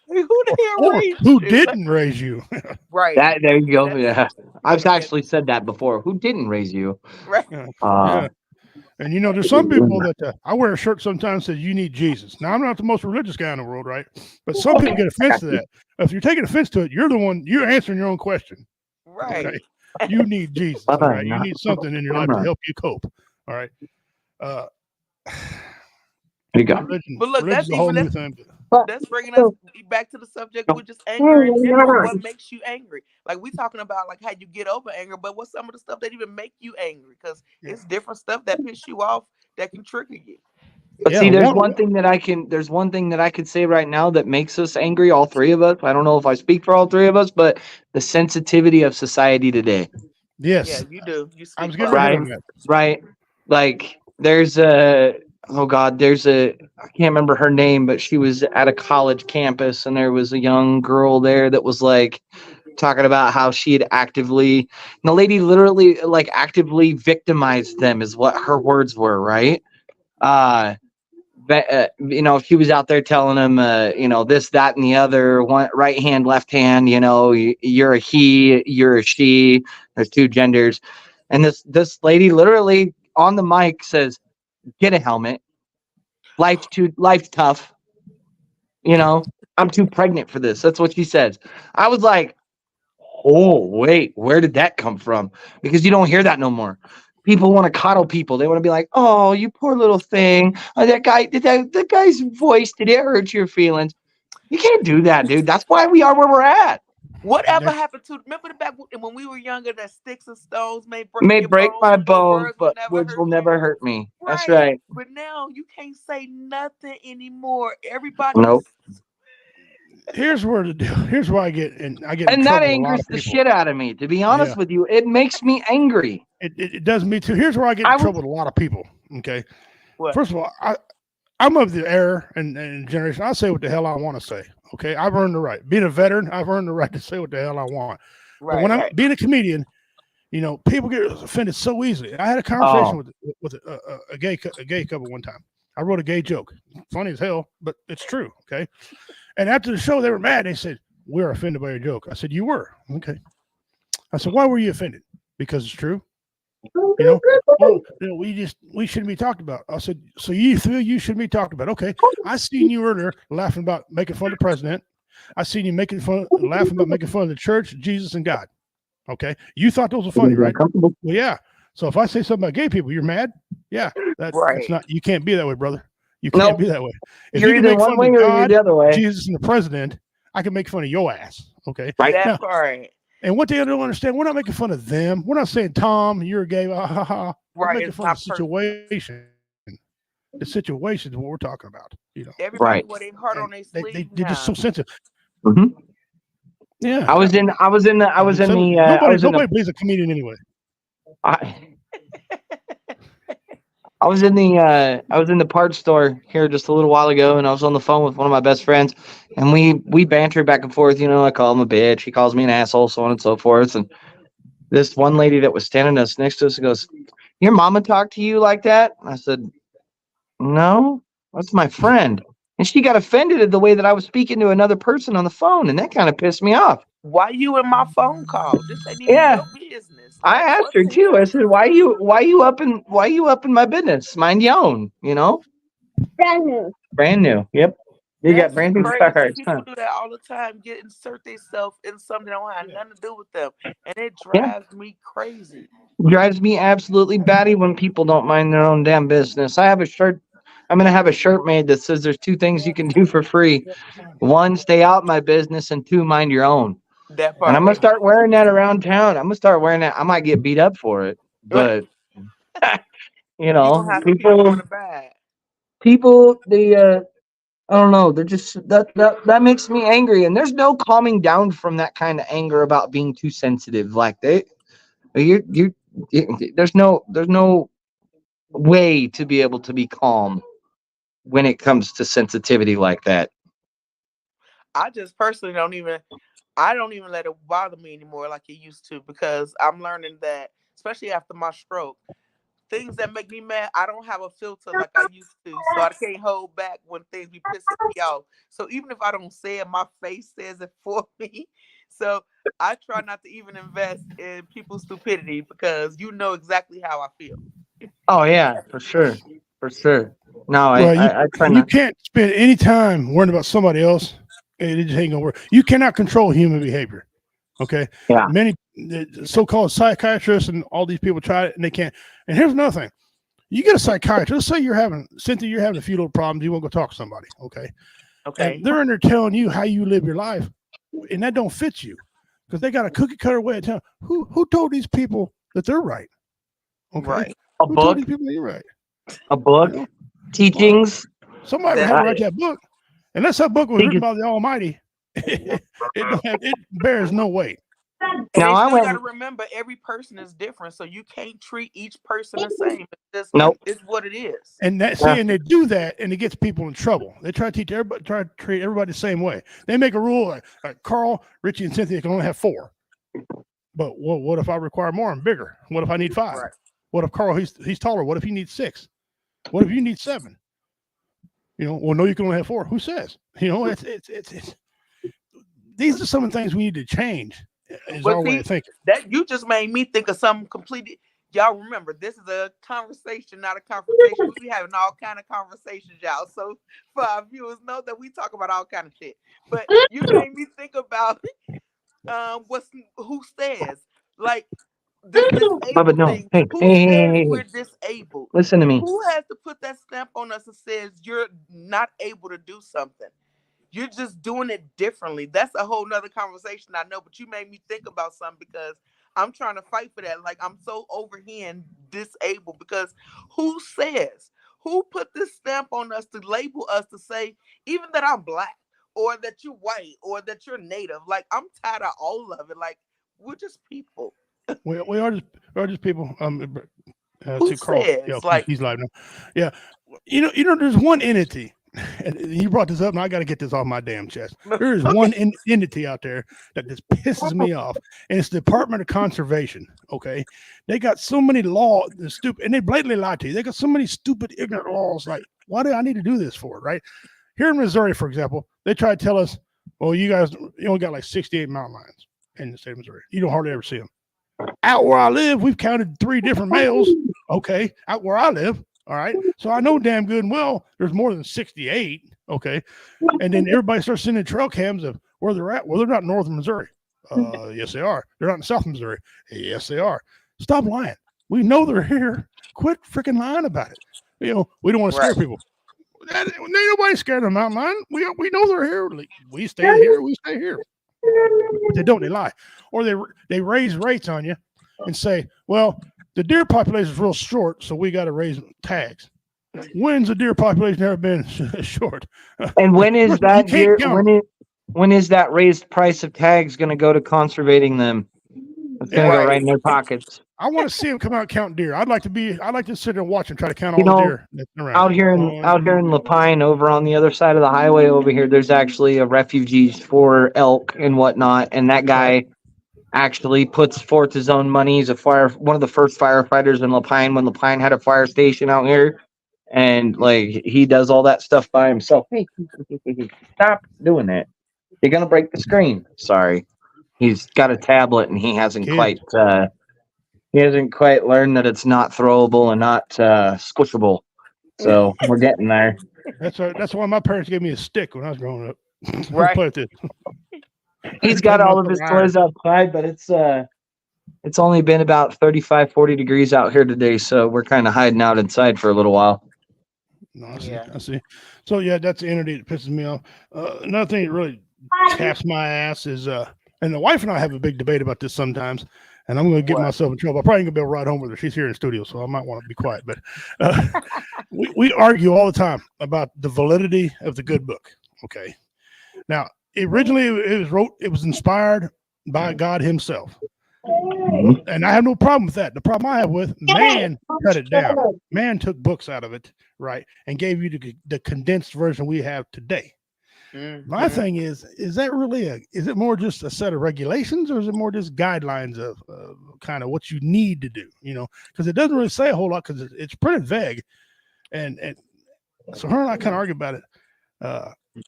the hell raised you? Who didn't raise you? Right. There you go. Yeah. I've actually said that before. Who didn't raise you? Right. Yeah. And there's some people that I wear a shirt sometimes that says you need Jesus. Now I'm not the most religious guy in the world, right? But some people get offense to that. If you're taking offense to it, you're answering your own question. Right. Okay? You need Jesus. All right. You need something in your life to help you cope. All right. There you go. But look, that's bringing us back to the subject, which is anger in general. What makes you angry? Like we talking about like how you get over anger, but what's some of the stuff that even make you angry? Because it's different stuff that piss you off that can trigger you. But see, there's one thing that I could say right now that makes us angry, all three of us. I don't know if I speak for all three of us, but the sensitivity of society today. Yes. Yeah, you do. You speak I was getting ready on that. Right. Like there's I can't remember her name, but she was at a college campus and there was a young girl there that was like talking about how she had and the lady literally like actively victimized them is what her words were, right? She was out there telling them, this, that, and the other, one right hand, left hand, you're a he, you're a she, there's two genders. And this lady literally on the mic says, get a helmet. Life's tough. I'm too pregnant for this. That's what she says. I was like, oh, wait, where did that come from? Because you don't hear that no more. People want to coddle people. They want to be like, oh, you poor little thing. Oh, that guy's voice, did it hurt your feelings? You can't do that, dude. That's why we are where we're at. Whatever happened to, remember the back when we were younger, that sticks and stones may break my bones, but words will never hurt me. Right. That's right. But now you can't say nothing anymore. Everybody. Nope. Here's why I get and that angers the shit out of me. To be honest with you, it makes me angry. It does me too. Here's where I get in trouble with a lot of people. Okay. What? First of all, I'm of the era and generation. I'll say what the hell I want to say. Okay. I've earned the right. Being a veteran, I've earned the right to say what the hell I want. Right, but when I'm being a comedian, people get offended so easily. I had a conversation with a gay couple one time. I wrote a gay joke. Funny as hell, but it's true. Okay. And after the show, they were mad. They said, we're offended by your joke. I said, you were. Okay. I said, why were you offended? Because it's true. We shouldn't be talked about. I said, so you feel you shouldn't be talked about. Okay. I seen you earlier laughing about making fun of the president. I seen you laughing about making fun of the church, Jesus, and God. Okay. You thought those were funny, right? Well, yeah. So if I say something about gay people, you're mad? Yeah. That's not, you can't be that way, brother. You can't be that way. If you're either one way or you're the other way. Jesus and the president, I can make fun of your ass. Okay. Right. That's right. And what they don't understand, we're not making fun of them. We're not saying, Tom, you're gay. We're making fun of the situation. The situation is what we're talking about. Everybody with their heart on their sleeve. They're just so sensitive. Mm-hmm. Yeah. I was in nobody believes a comedian anyway. I was in the parts store here just a little while ago, and I was on the phone with one of my best friends, and we bantered back and forth. I call him a bitch, he calls me an asshole, so on and so forth. And this one lady that was standing next to us goes, "Your mama talked to you like that?" I said, "No, that's my friend." And she got offended at the way that I was speaking to another person on the phone, and that kind of pissed me off. Why you in my phone call? This ain't even your business. I asked her too. I said, "Why you up in my business? Mind your own, Brand new. Yep. You got brand new cars. People do that all the time. Insert themselves in something that don't have nothing to do with them, and it drives me crazy. Drives me absolutely batty when people don't mind their own damn business. I have a shirt. I'm gonna have a shirt made that says there's two things you can do for free. One, stay out my business, and two, mind your own. And I'm gonna start wearing that around town. I'm gonna start wearing that. I might get beat up for it, but people, they I don't know. They're just that makes me angry, and there's no calming down from that kind of anger about being too sensitive. Like there's no way to be able to be calm when it comes to sensitivity like that. I just personally don't even let it bother me anymore like it used to, because I'm learning that, especially after my stroke, things that make me mad, I don't have a filter like I used to, so I can't hold back when things be pissing me off. So even if I don't say it, my face says it for me. So I try not to even invest in people's stupidity, because you know exactly how I feel. Oh yeah, for sure. No, I try not. You can't spend any time worrying about somebody else. It just ain't gonna work. You cannot control human behavior. Okay. Yeah. Many so-called psychiatrists and all these people try it and they can't. And here's another thing: you get a psychiatrist. Let's say Cynthia, you're having a few little problems. You want to go talk to somebody. Okay. Okay. And they're in there telling you how you live your life, and that don't fit you because they got a cookie cutter way of telling. Who told these people that they're right? Okay. Right. A book. People you're right. A book. teachings. Somebody had to write that book. Unless that book was written by the Almighty, it bears no weight. Now I got to remember, every person is different, so you can't treat each person the same. It's what it is. And and they do that, and it gets people in trouble. They try to treat everybody the same way. They make a rule like Carl, Richie, and Cynthia can only have 4. But what if I require more and bigger? What if I need 5? Right. What if Carl he's taller? What if he needs 6? What if you need 7? Well, no, you can only have 4. Who says? It's these are some of the things we need to change. Is our way of thinking. That you just made me think of something completely. Y'all remember, this is a conversation, not a confrontation. We having all kind of conversations, y'all. So for our viewers, know that we talk about all kind of shit. But you made me think about who says, like, this disabled thing. Who says we're disabled? Listen to me. Who has to put that stamp on us that says you're not able to do something? You're just doing it differently. That's a whole nother conversation, I know, but you made me think about something because I'm trying to fight for that. Like, I'm so over here and disabled because who put this stamp on us to label us to say, even that I'm black or that you're white or that you're native? Like, I'm tired of all of it. Like, we're just people. We are just people. Who says? Like, he's live now. Yeah. There's one entity. And you brought this up, and I got to get this off my damn chest. There is one entity out there that just pisses me off, and it's the Department of Conservation. Okay, they got so many laws, and they blatantly lie to you. They got so many stupid, ignorant laws. Like, why do I need to do this for? Right here in Missouri, for example, they try to tell us, well, you only got like 68 mountain lions in the state of Missouri. You don't hardly ever see them. Out where I live, we've counted 3 different males. Okay, out where I live. All right. So I know damn good and well there's more than 68. Okay. And then everybody starts sending trail cams of where they're at. Well, they're not in northern Missouri. Yes, they are. They're not in south Missouri. Yes, they are. Stop lying. We know they're here. Quit freaking lying about it. We don't want to scare people. Ain't nobody scared of the mountain lion. We know they're here. We stay here. We stay here. But they don't. They lie. Or they raise rates on you and say, well, the deer population is real short, so we got to raise tags. When's the deer population ever been short? And when is that deer? When is that raised price of tags going to go to conservating them? It's going to go right in their pockets. I want to see them come out and count deer. I'd like to sit there and watch and try to count all the deer around. Out here in Lapine, over on the other side of the highway over here, there's actually a refuge for elk and whatnot, and that guy actually puts forth his own money. He's one of the first firefighters in Lapine when Lapine had a fire station out here, and like he does all that stuff by himself. Hey, stop doing that! You're gonna break the screen. Sorry, he's got a tablet and he hasn't quite learned that it's not throwable and not squishable. So we're getting there. That's why my parents gave me a stick when I was growing up. Right. He's got all of his toys outside, but it's only been about 35, 40 degrees out here today, so we're kind of hiding out inside for a little while. No, I see. So, yeah, that's the entity that pisses me off. Another thing that really chaps my ass is, and the wife and I have a big debate about this sometimes, and I'm going to get myself in trouble. I probably ain't going to be able to ride home with her. She's here in the studio, so I might want to be quiet. But we argue all the time about the validity of the good book. Okay. Now, originally, it was inspired by God himself. And I have no problem with that. The problem I have with man cut it down. Man took books out of it, right, and gave you the condensed version we have today. My thing is that really is it more just a set of regulations, or is it more just guidelines of kind of what you need to do? Because it doesn't really say a whole lot because it's pretty vague. And so her and I kind of argue about it.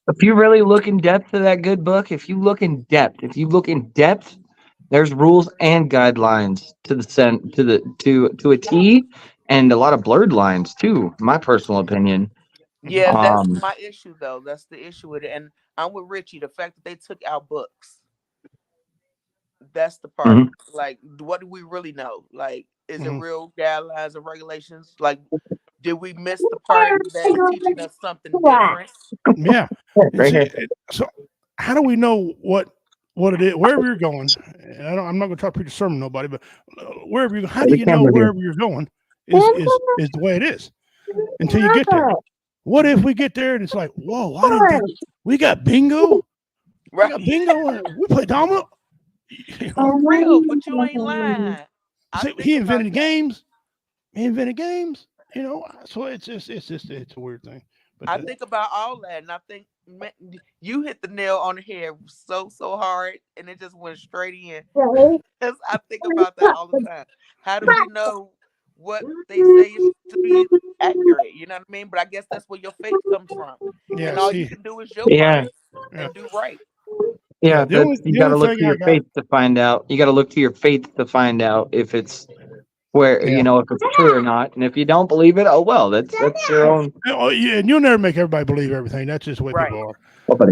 If you really look in depth to that good book, if you look in depth, there's rules and guidelines to a T, and a lot of blurred lines too. My personal opinion. Yeah, that's my issue though. That's the issue with it, and I'm with Richie. The fact that they took out books, that's the part. Mm-hmm. Like, what do we really know? Like, is it real guidelines and regulations? Like, did we miss the part that's teaching us something different? Yeah. So, how do we know what it is? Wherever you're going, and I'm not going to try to preach a sermon to nobody, but wherever you go, how do you know wherever you're going is the way it is until you get there? What if we get there and it's like, whoa, I didn't think we got bingo. Right. We got bingo. And we play domino. For real, but you ain't lying. He invented games. He invented games. So it's a weird thing. But I think about all that, and I think you hit the nail on the head so hard, and it just went straight in. Because I think about that all the time. How do we know what they say is to be accurate? You know what I mean? But I guess that's where your faith comes from. Yeah, and all you can do is your part and do right. Yeah, you got to look to your faith to find out. You got to look to your faith to find out if it's if it's true or not. And if you don't believe it, oh well, that's your own. Oh, yeah, and you'll never make everybody believe everything. That's just the way people are. But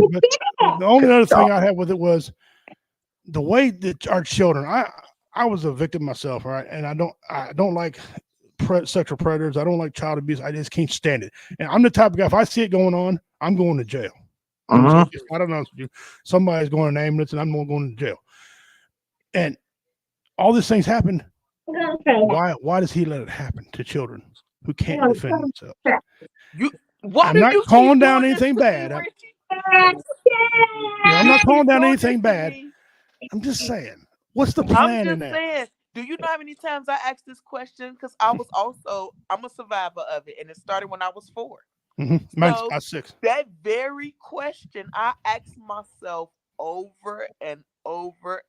the only other thing I had with it was the way that our children. I was a victim myself, right? And I don't like sexual predators. I don't like child abuse. I just can't stand it. And I'm the type of guy. If I see it going on, I'm going to jail. I don't know. Somebody's going to an ambulance, and I'm going to jail. And all these things happen. Why does he let it happen to children who can't defend themselves? I'm not calling down anything bad. I'm not calling down anything bad. I'm just saying, what's the plan in that? Saying, do you know how many times I asked this question? Because I'm a survivor of it, and it started when I was 4. Mm-hmm. So I was 6. That very question I asked myself over and over,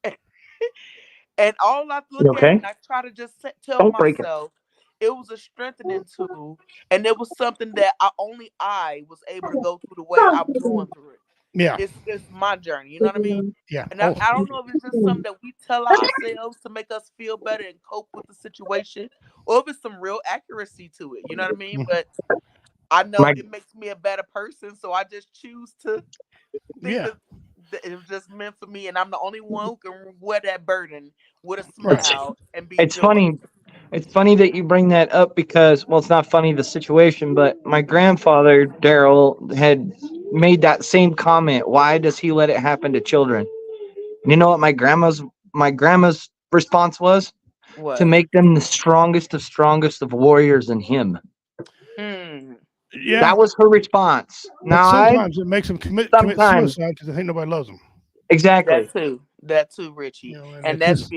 and all I look at, and I try to just tell myself it was a strengthening tool, and it was something that I was able to go through the way I was going through it. Yeah, it's my journey. You know what I mean? Yeah. And I don't know if it's just something that we tell ourselves to make us feel better and cope with the situation, or if it's some real accuracy to it. You know what I mean? But I know it makes me a better person, so I just choose to think that it was just meant for me, and I'm the only one who can wear that burden with a smile and be. It's funny. It's funny that you bring that up because, well, it's not funny, the situation, but my grandfather, Daryl, had made that same comment. Why does he let it happen to children? And you know what my grandma's response was? What? To make them the strongest of warriors in him. Yeah, that was her response. Now sometimes it makes them commit suicide because they think nobody loves them. Exactly. That too, Richie. And that's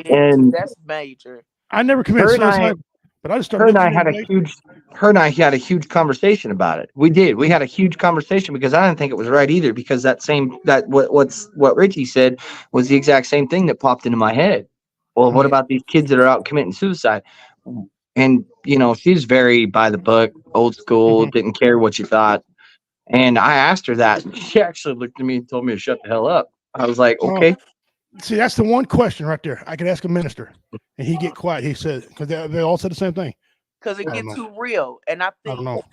major. I never committed suicide, but I just started. Her and I had a huge conversation about it. We did. We had a huge conversation because I didn't think it was right either. Because what Richie said was the exact same thing that popped into my head. Well, what about these kids that are out committing suicide? And she's very by the book, old school, didn't care what you thought. And I asked her that, and she actually looked at me and told me to shut the hell up. I was like, okay. See, that's the one question right there. I could ask a minister, and he'd get quiet. He said, because they all said the same thing. Because it gets too real, and I think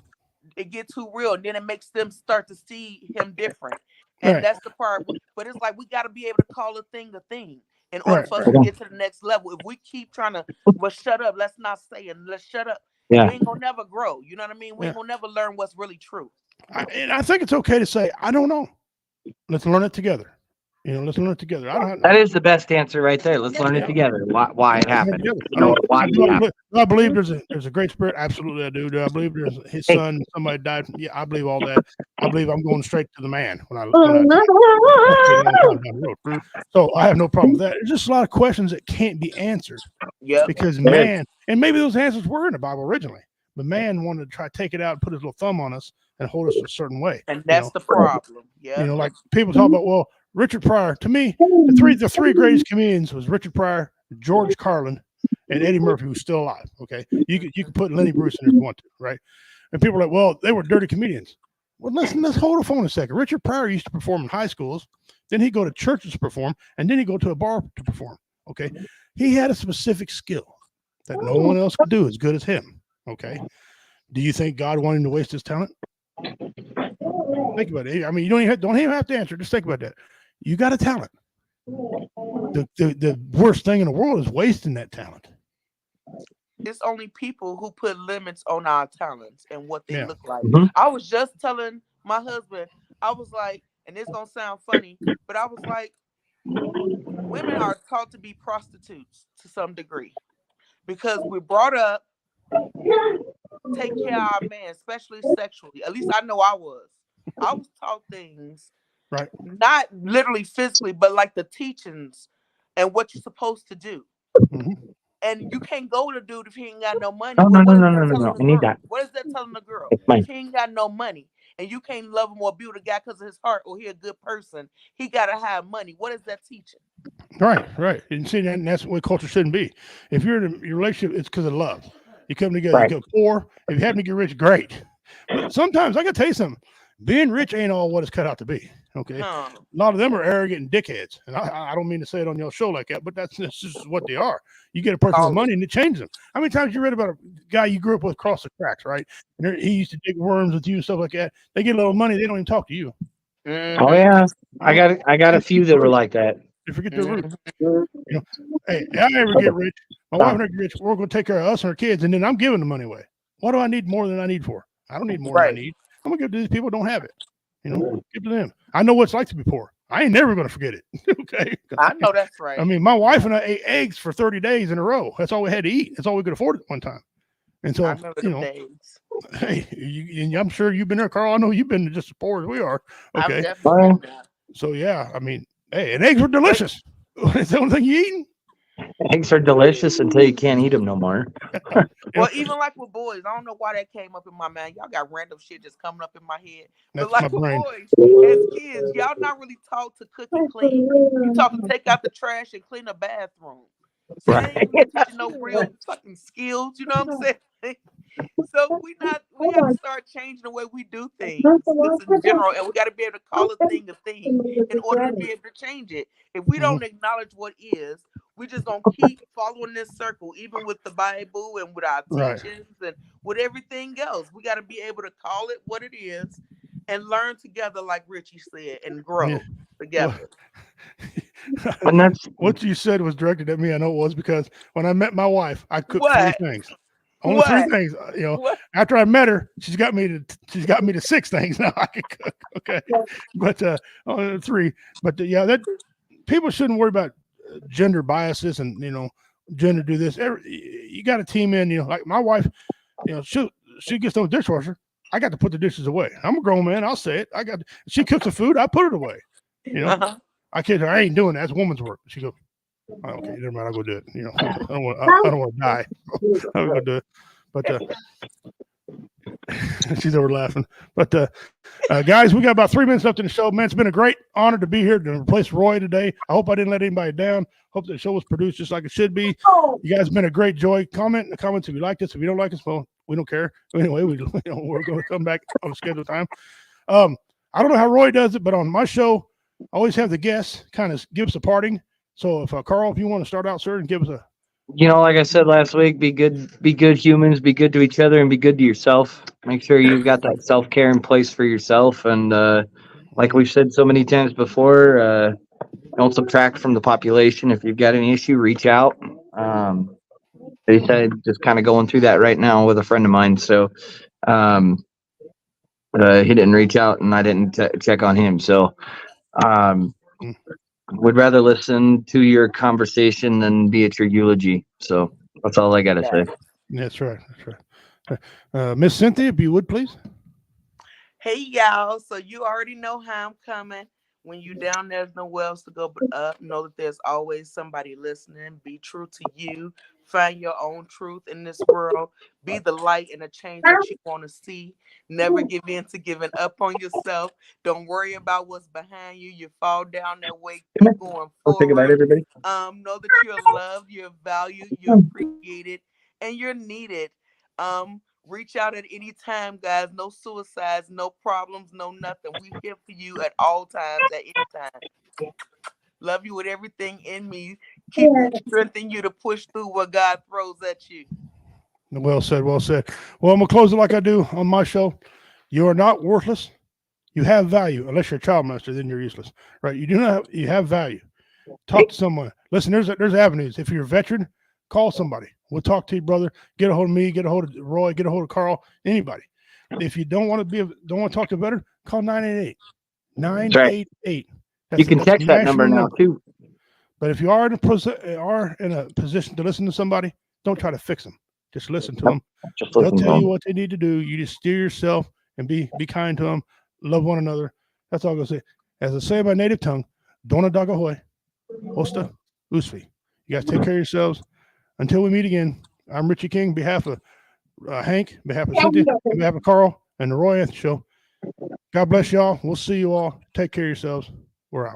it gets too real, and then it makes them start to see him different, and that's the part. But it's like we got to be able to call a thing in order for us to get to the next level. If we keep trying to, well, shut up, let's not say it, let's shut up. We ain't gonna never grow. You know what I mean? We ain't gonna never learn what's really true. And I think it's okay to say, I don't know. Let's learn it together. Let's learn it together. That is the best answer right there. Let's learn it together. Why it happened. Why it happened. Do I believe there's a great spirit? Absolutely, I do. Do I believe there's his son? Somebody died. Yeah, I believe all that. I believe I'm going straight to the man So I have no problem with that. There's just a lot of questions that can't be answered. Yeah. Because man, and maybe those answers were in the Bible originally, but man wanted to try to take it out and put his little thumb on us and hold us a certain way. And that's the problem. Yeah. Like people talk about, well, Richard Pryor. To me, the three greatest comedians was Richard Pryor, George Carlin, and Eddie Murphy, who's still alive. Okay, you could put Lenny Bruce in if you want to, right? And people are like, well, they were dirty comedians. Well, let's hold the phone a second. Richard Pryor used to perform in high schools, then he'd go to churches to perform, and then he'd go to a bar to perform. Okay, he had a specific skill that no one else could do as good as him. Okay, do you think God wanted him to waste his talent? Think about it. I mean, you don't even have to answer. Just think about that. You got a talent. The worst thing in the world is wasting that talent. It's only people who put limits on our talents and what they look like. I was just telling my husband, I was like, and it's gonna sound funny, but I was like, women are taught to be prostitutes to some degree because we're brought up take care of our man, especially sexually. At least I know I was. I was taught things, right? Not literally physically, but like the teachings and what you're supposed to do. Mm-hmm. And you can't go to dude if he ain't got no money. No, Well, no, what no, is no, that no, no, telling no. the I need girl? that. What is that telling the girl? It's mine. If he ain't got no money and you can't love him or be with a guy because of his heart or he a good person, he gotta have money. What is that teaching? Right. And see, and that's what culture shouldn't be. If you're in your relationship, it's because of love. You come together, you go poor. If you happen to get rich, great. But sometimes I gotta tell you something. Being rich ain't all what it's cut out to be. Okay. A lot of them are arrogant and dickheads. And I don't mean to say it on your show like that, but that's just what they are. You get a person with money and it changes them. How many times you read about a guy you grew up with across the tracks, right? And he used to dig worms with you and stuff like that. They get a little money, they don't even talk to you. Oh yeah. I got a few that were like that. They forget their roots. You know, hey, I never get rich. My wife never gets rich. We're going to take care of us and our kids, and then I'm giving the money away. What do I need more than I need for? I don't need more than I need. I'm going to give to these people who don't have it. Give to them. I know what it's like to be poor. I ain't never going to forget it. Okay. I know that's right. I mean, my wife and I ate eggs for 30 days in a row. That's all we had to eat. That's all we could afford at one time. And so, I remember the days. Hey, I'm sure you've been there, Carl. I know you've been just as poor as we are. Okay. I'm definitely so, yeah, I mean, hey, and eggs were delicious. Is the only thing you eating? Eggs are delicious until you can't eat them no more. Well, even like with boys, I don't know why that came up in my mind. Y'all got random shit just coming up in my head. That's but like with boys, as kids, y'all not really taught to cook and clean. You taught to take out the trash and clean a bathroom. So they ain't really teaching no real fucking skills. You know what I'm saying? So we got to start changing the way we do things just in general, and we got to be able to call a thing in order to be able to change it. If we don't acknowledge what is, we just gonna keep following this circle, even with the Bible and with our teachings and with everything else. We got to be able to call it what it is and learn together, like Richie said, and grow together. And that's what you said was directed at me. I know it was because when I met my wife, I cooked 3 things. Only 3 things. After I met her, she's got me to 6 things now I can cook. Okay, but 3. But that people shouldn't worry about gender biases and gender do this. You got a team in. Like my wife, she gets the dishwasher. I got to put the dishes away. I'm a grown man. I'll say it. She cooks the food. I put it away. I kid her. I ain't doing that. It's woman's work. She goes, oh, okay, never mind. I'll go do it. I don't want to die. I'll go do it. But she's over laughing. But guys, we got about 3 minutes left in the show. Man, it's been a great honor to be here to replace Roy today. I hope I didn't let anybody down. Hope the show was produced just like it should be. You guys have been a great joy. Comment in the comments if you like this. If you don't like us, well, we don't care. Anyway, we're going to come back on a scheduled time. I don't know how Roy does it, but on my show, I always have the guests kind of give us a parting. So if Carl, if you want to start out, sir, and give us a. Like I said last week, be good humans, be good to each other, and be good to yourself. Make sure you've got that self-care in place for yourself. And like we've said so many times before, don't subtract from the population. If you've got any issue, reach out. They said just kind of going through that right now with a friend of mine. So he didn't reach out, and I didn't check on him. So would rather listen to your conversation than be at your eulogy. So that's all I got to say. That's right. Miss Cynthia, if you would, please. Hey, y'all. So you already know how I'm coming. When you down, there's nowhere else to go but up. Know that there's always somebody listening. Be true to you. Find your own truth in this world. Be the light and the change that you want to see. Never give in to giving up on yourself. Don't worry about what's behind you. You fall down that way. Keep going forward. Think about everybody. Know that you're loved, you're valued, you're appreciated, and you're needed. Reach out at any time, guys. No suicides, no problems, no nothing. We're here for you at all times, at any time. Love you with everything in me. Keep strengthening you to push through what God throws at you. Well said. Well said. Well, I'm going to close it like I do on my show. You are not worthless. You have value. Unless you're a child molester, then you're useless. Right? You do not. You have value. Talk to someone. Listen, there's avenues. If you're a veteran, call somebody. We'll talk to you, brother. Get a hold of me. Get a hold of Roy. Get a hold of Carl. Anybody. If you don't want to talk to a veteran, call 988. 988. You can text that number now too. But if you are in a position to listen to somebody, don't try to fix them. Just listen to them. They'll tell you what they need to do. You just steer yourself and be kind to them. Love one another. That's all I'm going to say. As I say by native tongue, Dona Dagahoy, Hosta, Usfi. You guys take care of yourselves. Until we meet again, I'm Richie King, behalf of Hank, behalf of Cynthia, on behalf of Carl, and the Roy Anthony Show. God bless y'all. We'll see you all. Take care of yourselves. We're out.